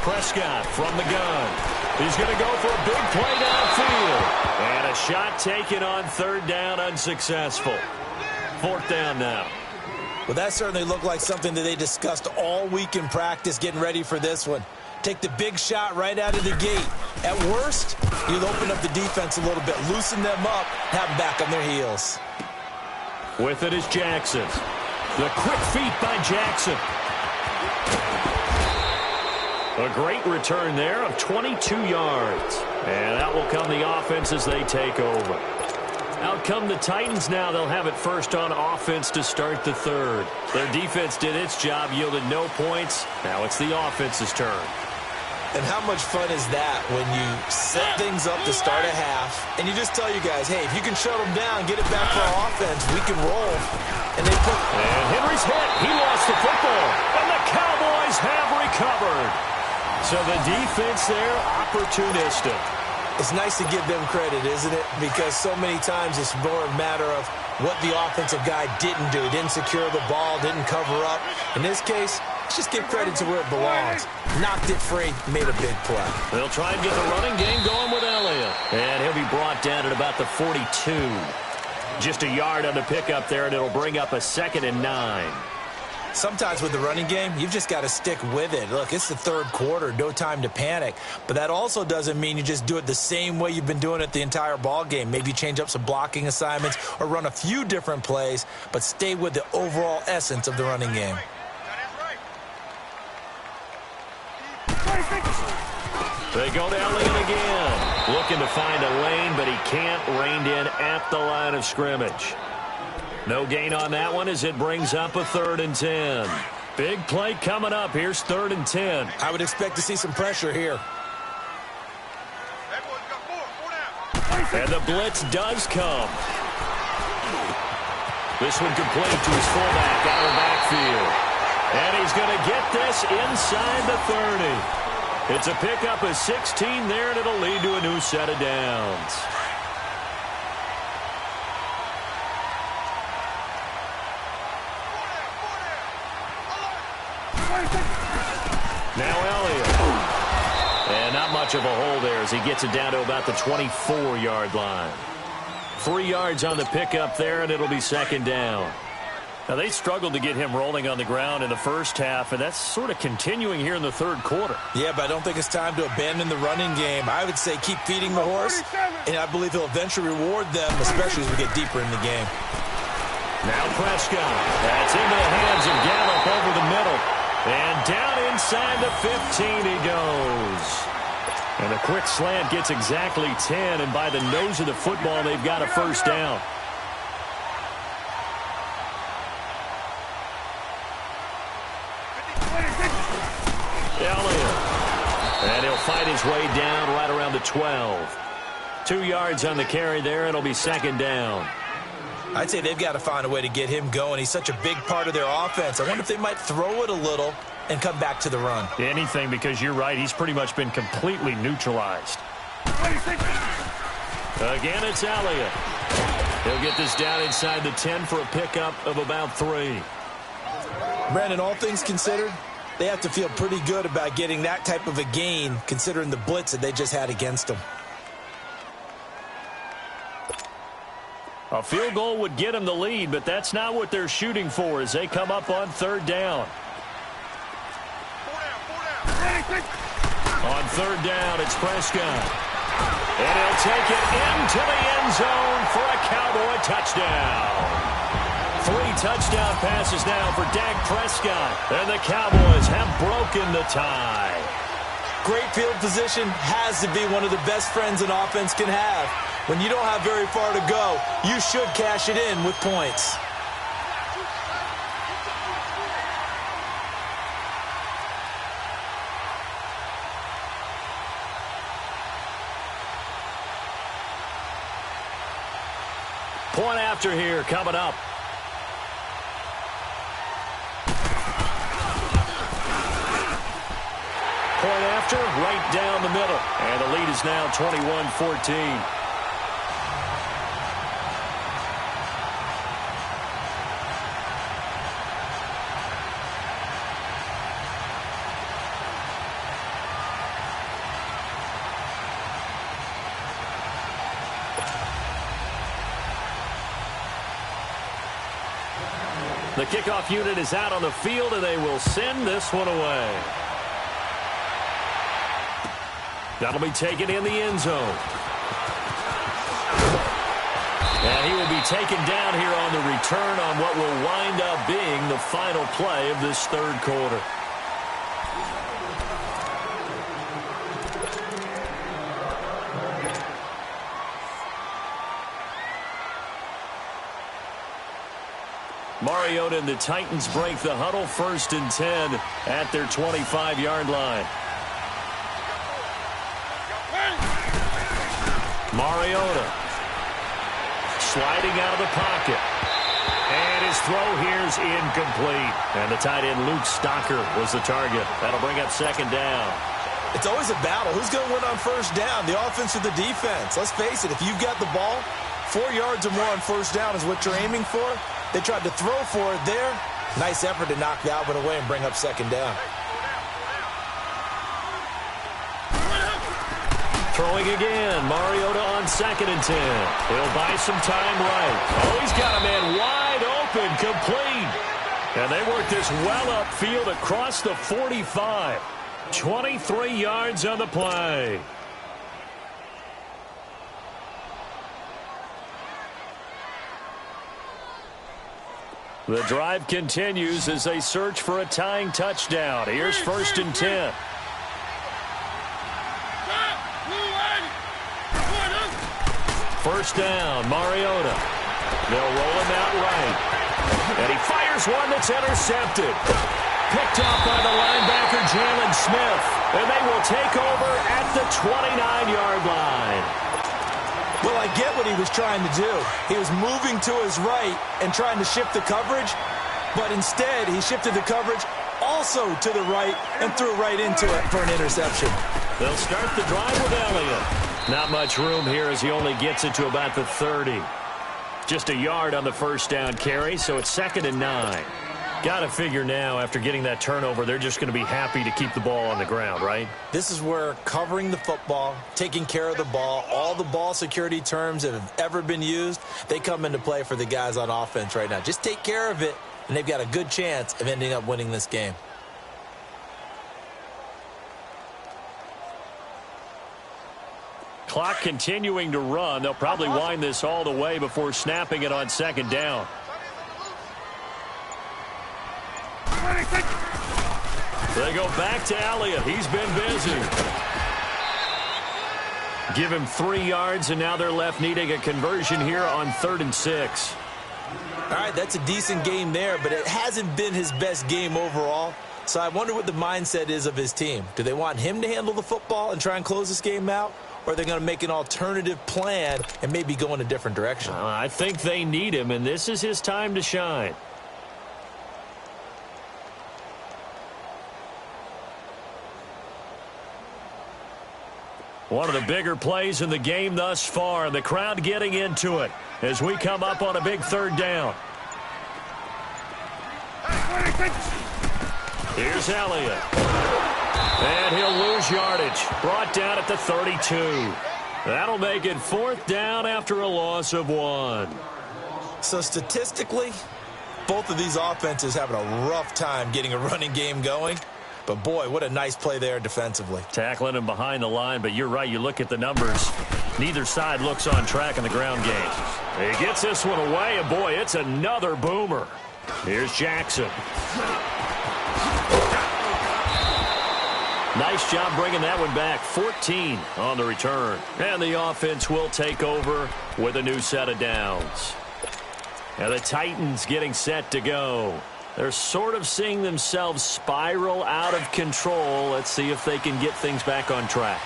Prescott from the gun. He's going to go for a big play downfield. And a shot taken on third down, unsuccessful. 4th down now. Well, that certainly looked like something that they discussed all week in practice getting ready for this one. Take the big shot right out of the gate. At worst, you'll open up the defense a little bit, loosen them up, have them back on their heels. With it is Jackson. The quick feet by Jackson. A great return there of 22 yards. And out will come the offense as they take over. Out come the Titans now. They'll have it first on offense to start the third. Their defense did its job, yielded no points. Now it's the offense's turn. And how much fun is that when you set things up to start a half and you just tell you guys, hey, if you can shut them down, get it back for our offense, we can roll. And Henry's hit. He lost the football. And the Cowboys have recovered. So the defense there, opportunistic. It's nice to give them credit, isn't it? Because so many times it's more a matter of what the offensive guy didn't do. Didn't secure the ball, didn't cover up. In this case, let's just give credit to where it belongs. Knocked it free, made a big play. They'll try and get the running game going with Elliott. And he'll be brought down at about the 42. Just a yard on the pickup there, and it'll bring up a 2nd and 9. Sometimes with the running game, you've just got to stick with it. Look, it's the third quarter, no time to panic. But that also doesn't mean you just do it the same way you've been doing it the entire ball game. Maybe change up some blocking assignments or run a few different plays, but stay with the overall essence of the running game. They go to Elliott again. Looking to find a lane, but he can't. Reined in at the line of scrimmage. No gain on that one as it brings up a 3rd and 10. Big play coming up. Here's 3rd and 10. I would expect to see some pressure here. And the blitz does come. This one complete to his fullback out of the backfield. And he's going to get this inside the 30. It's a pickup of 16 there, and it'll lead to a new set of downs. Now Elliott. And not much of a hole there as he gets it down to about the 24-yard line. 3 yards on the pickup there, and it'll be 2nd down. Now, they struggled to get him rolling on the ground in the first half, and that's sort of continuing here in the third quarter. Yeah, but I don't think it's time to abandon the running game. I would say keep feeding the horse, and I believe he'll eventually reward them, especially as we get deeper in the game. Now Prescott. That's into the hands of Gallup over the middle. And down inside the 15 he goes. And a quick slant gets exactly 10. And by the nose of the football, they've got a first down. Elliott. And he'll fight his way down right around the 12. 2 yards on the carry there. It'll be second down. I'd say they've got to find a way to get him going. He's such a big part of their offense. I wonder if they might throw it a little and come back to the run. Anything, because you're right. He's pretty much been completely neutralized. Again, it's Elliott. He'll get this down inside the 10 for a pickup of about 3. Brandon, all things considered, they have to feel pretty good about getting that type of a gain considering the blitz that they just had against them. A field goal would get them the lead, but that's not what they're shooting for as they come up on third down. On third down, it's Prescott. And he'll take it into the end zone for a Cowboy touchdown. 3 touchdown passes now for Dak Prescott. And the Cowboys have broken the tie. Great field position has to be one of the best friends an offense can have. When you don't have very far to go, you should cash it in with points. Point after here coming up. Point after, right down the middle. And the lead is now 21-14. The kickoff unit is out on the field, and they will send this one away. That'll be taken in the end zone. And he will be taken down here on the return on what will wind up being the final play of this third quarter. Mariota and the Titans break the huddle, 1st and 10 at their 25-yard line. Mariota sliding out of the pocket. And his throw here is incomplete. And the tight end Luke Stocker was the target. That'll bring up second down. It's always a battle. Who's going to win on first down, the offense or the defense? Let's face it, if you've got the ball, 4 yards or more on first down is what you're aiming for. They tried to throw for it there. Nice effort to knock that one away and bring up second down. Throwing again. Mariota on 2nd and 10. He'll buy some time right. Oh, he's got a man wide open, complete. And they work this well upfield across the 45. 23 yards on the play. The drive continues as they search for a tying touchdown. Here's 1st and 10. First down, Mariota. They'll roll him out right. And he fires one that's intercepted. Picked off by the linebacker, Jalen Smith. And they will take over at the 29-yard line. Well, I get what he was trying to do. He was moving to his right and trying to shift the coverage, but instead he shifted the coverage also to the right and threw right into it for an interception. They'll start the drive with Elliott. Not much room here as he only gets it to about the 30. Just a yard on the first down carry, so it's 2nd and 9. Got to figure now, after getting that turnover, they're just going to be happy to keep the ball on the ground, right? This is where covering the football, taking care of the ball, all the ball security terms that have ever been used, they come into play for the guys on offense right now. Just take care of it, and they've got a good chance of ending up winning this game. Clock continuing to run. They'll probably wind this all the way before snapping it on 2nd down. They go back to Elliott. He's been busy. Give him 3 yards, and now they're left needing a conversion here on 3rd and 6. All right, that's a decent game there, but it hasn't been his best game overall. So I wonder what the mindset is of his team. Do they want him to handle the football and try and close this game out? Or are they going to make an alternative plan and maybe go in a different direction? I think they need him, and this is his time to shine. One of the bigger plays in the game thus far, and the crowd getting into it as we come up on a big 3rd down. Here's Elliott. And he'll lose yardage. Brought down at the 32. That'll make it 4th down after a loss of 1. So statistically, both of these offenses having a rough time getting a running game going. But, boy, what a nice play there defensively. Tackling him behind the line, but you're right. You look at the numbers. Neither side looks on track in the ground game. He gets this one away, and, boy, it's another boomer. Here's Jackson. Nice job bringing that one back. 14 on the return. And the offense will take over with a new set of downs. Now the Titans getting set to go. They're sort of seeing themselves spiral out of control. Let's see if they can get things back on track.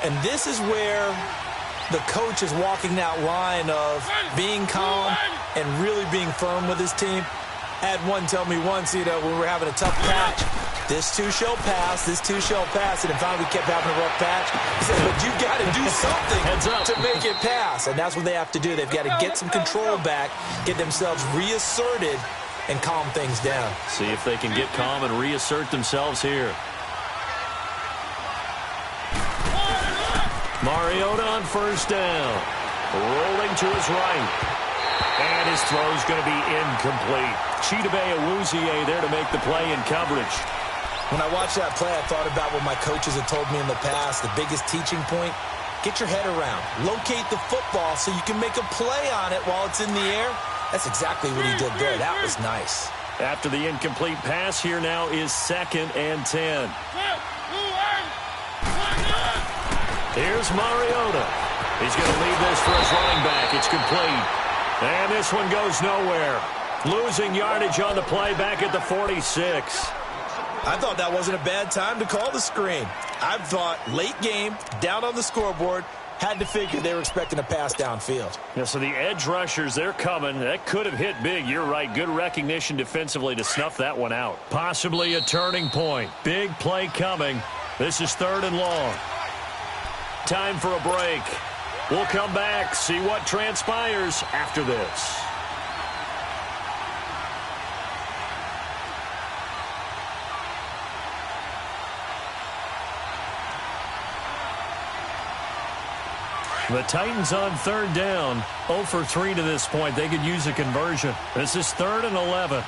And this is where the coach is walking that line of being calm and really being firm with his team. I had one tell me once, when we were having a tough patch, this too shall pass, this too shall pass. And finally we kept having a rough patch. He said, but you got to do something to make it pass. And that's what they have to do. They've got to get some control back, get themselves reasserted, and calm things down. See if they can get calm and reassert themselves here. Mariota on 1st down. Rolling to his right. And his throw's going to be incomplete. Chidobe Awuzie there to make the play in coverage. When I watched that play, I thought about what my coaches had told me in the past. The biggest teaching point, get your head around. Locate the football so you can make a play on it while it's in the air. That's exactly what he did there. That was nice. After the incomplete pass, here now is 2nd and 10. Here's Mariota. He's going to leave this for his running back. It's complete. And this one goes nowhere. Losing yardage on the play back at the 46. I thought that wasn't a bad time to call the screen. I thought late game, down on the scoreboard, had to figure they were expecting a pass downfield. Yeah, so the edge rushers, they're coming. That could have hit big. You're right. Good recognition defensively to snuff that one out. Possibly a turning point. Big play coming. This is 3rd and long. Time for a break. We'll come back, see what transpires after this. The Titans on 3rd down. 0 for 3 to this point. They could use a conversion. This is 3rd and 11.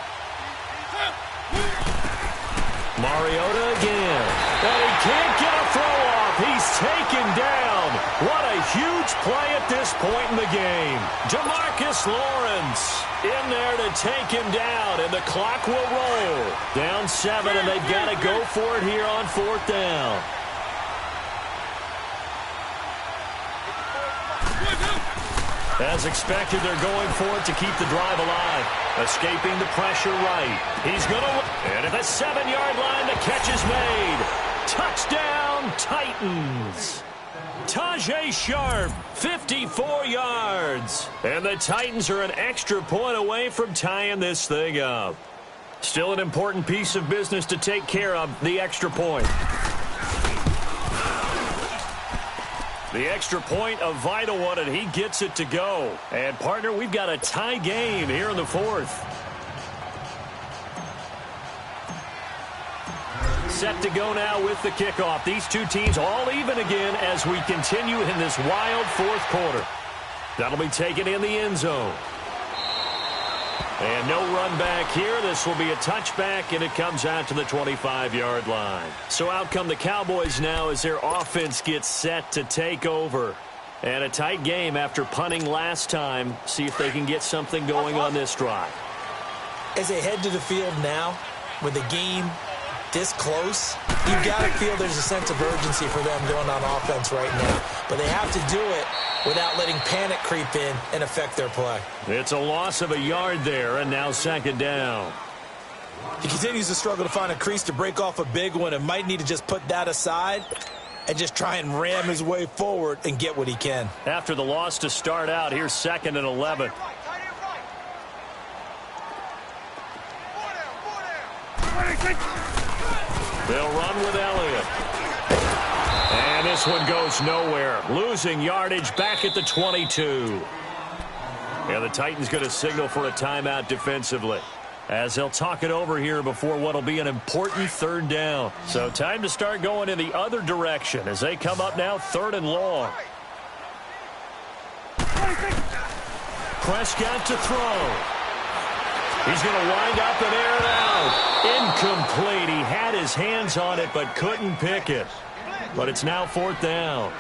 Mariota again. And he can't get a throw off. He's taken down. What a huge play at this point in the game. DeMarcus Lawrence in there to take him down, and the clock will roll. Down 7, and they've got to go for it here on 4th down. As expected, they're going for it to keep the drive alive. Escaping the pressure right. He's going to... And at the 7-yard line, the catch is made. Touchdown, Titans. Tajay Sharp, 54 yards. And the Titans are an extra point away from tying this thing up. Still an important piece of business to take care of, the extra point. The extra point, a vital one, and he gets it to go. And, partner, we've got a tie game here in the 4th. Set to go now with the kickoff. These two teams all even again as we continue in this wild 4th quarter. That'll be taken in the end zone. And no run back here. This will be a touchback, and it comes out to the 25-yard line. So out come the Cowboys now as their offense gets set to take over. And a tight game after punting last time. See if they can get something going on this drive. As they head to the field now, with the game this close, you've got to feel there's a sense of urgency for them going on offense right now. But they have to do it without letting panic creep in and affect their play. It's a loss of a yard there, and now second down. He continues to struggle to find a crease to break off a big one and might need to just put that aside and just try and ram his way forward and get what he can. After the loss to start out, here's 2nd and 11. They'll run with Elliott. And this one goes nowhere. Losing yardage back at the 22. Yeah, the Titans going to signal for a timeout defensively, as they'll talk it over here before what will be an important 3rd down. So time to start going in the other direction as they come up now 3rd and long. Prescott to throw. He's going to wind up and air it out. Incomplete. He had his hands on it but couldn't pick it. But it's now 4th down.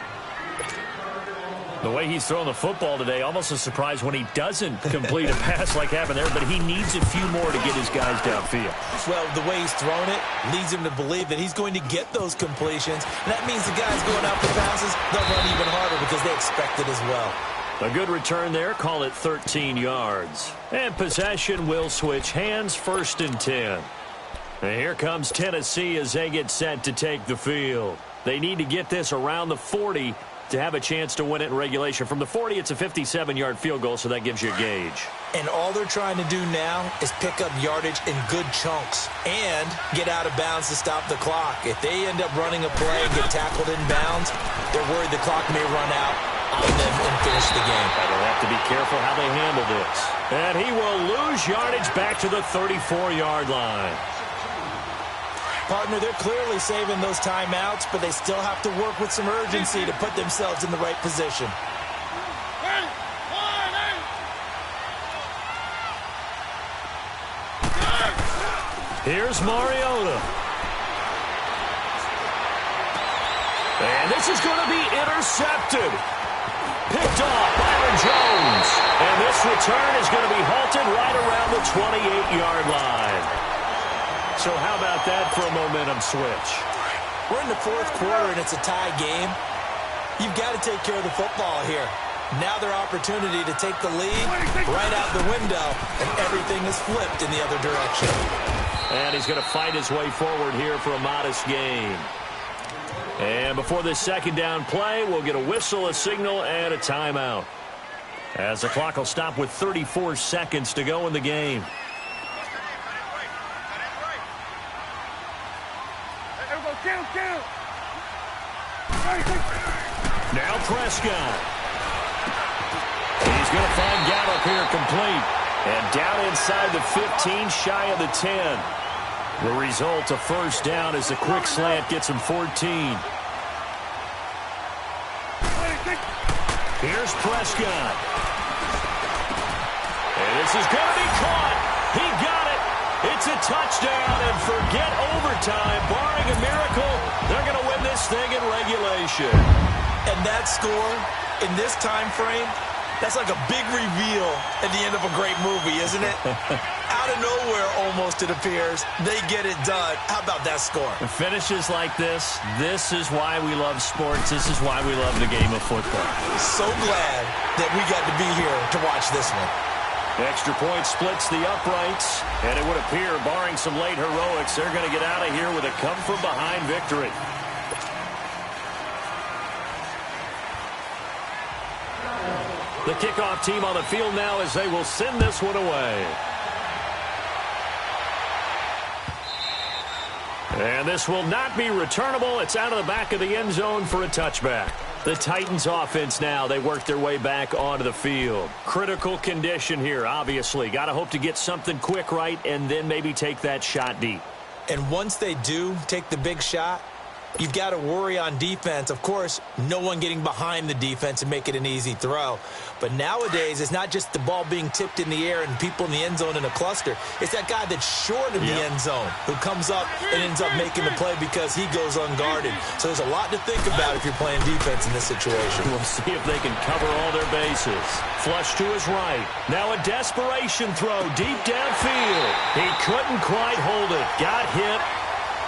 The way he's throwing the football today, almost a surprise when he doesn't complete a pass like happened there, but he needs a few more to get his guys downfield. Well, the way he's thrown it leads him to believe that he's going to get those completions. And that means the guys going out for passes, they'll run even harder because they expect it as well. A good return there, call it 13 yards. And possession will switch hands, 1st and 10. And here comes Tennessee as they get set to take the field. They need to get this around the 40 to have a chance to win it in regulation. From the 40, it's a 57-yard field goal, so that gives you a gauge. And all they're trying to do now is pick up yardage in good chunks and get out of bounds to stop the clock. If they end up running a play and get tackled in bounds, they're worried the clock may run out on them and finish the game. They'll have to be careful how they handle this. And he will lose yardage back to the 34-yard line. Partner, they're clearly saving those timeouts, but they still have to work with some urgency to put themselves in the right position. Here's Mariota. And this is going to be intercepted. Picked off Byron Jones. And this return is going to be halted right around the 28-yard line. So how about that for a momentum switch? We're in the 4th quarter and it's a tie game. You've got to take care of the football here. Now their opportunity to take the lead right out the window, and everything is flipped in the other direction. And he's going to fight his way forward here for a modest gain. And before this 2nd down play, we'll get a whistle, a signal, and a timeout, as the clock will stop with 34 seconds to go in the game. Now Prescott. He's going to find Gallup here complete. And down inside the 15, shy of the 10. The result, a 1st down as the quick slant gets him 14. Here's Prescott. And this is going to be caught. He got it. It's a touchdown, and forget overtime. Barring a miracle, they're going to win this thing in regulation. And that score in this time frame, that's like a big reveal at the end of a great movie, isn't it? Out of nowhere, almost, it appears, they get it done. How about that score? Finishes like this is why we love sports. This is why we love the game of football. So glad that we got to be here to watch this one. Extra point splits the uprights, and it would appear, barring some late heroics, they're going to get out of here with a come-from-behind victory. The kickoff team on the field now as they will send this one away. And this will not be returnable. It's out of the back of the end zone for a touchback. The Titans offense now, they work their way back onto the field. Critical condition here, obviously. Got to hope to get something quick right and then maybe take that shot deep. And once they do take the big shot, You've got to worry on defense. Of course, no one getting behind the defense and make it an easy throw. But nowadays, it's not just the ball being tipped in the air and people in the end zone in a cluster. It's that guy that's short of the end zone who comes up and ends up making the play because he goes unguarded. So there's a lot to think about if you're playing defense in this situation. We'll see if they can cover all their bases. Flush to his right. Now a desperation throw deep downfield. He couldn't quite hold it. Got hit.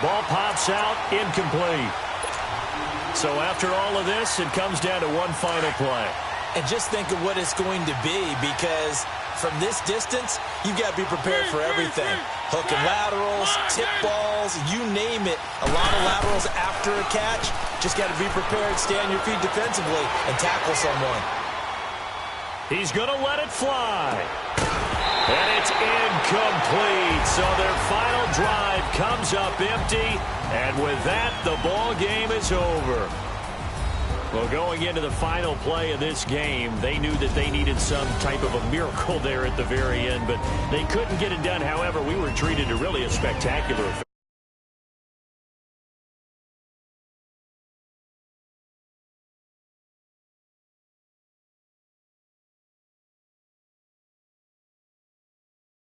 Ball pops out, incomplete. So after all of this, it comes down to one final play. And just think of what it's going to be, because from this distance, you've got to be prepared for everything. Hook and laterals, tip balls, you name it. A lot of laterals after a catch. Just got to be prepared, stay on your feet defensively, and tackle someone. He's going to let it fly. And it's incomplete. So their final drive comes up empty. And with that, the ball game is over. Well, going into the final play of this game, they knew that they needed some type of a miracle there at the very end, but they couldn't get it done. However, we were treated to really a spectacular affair.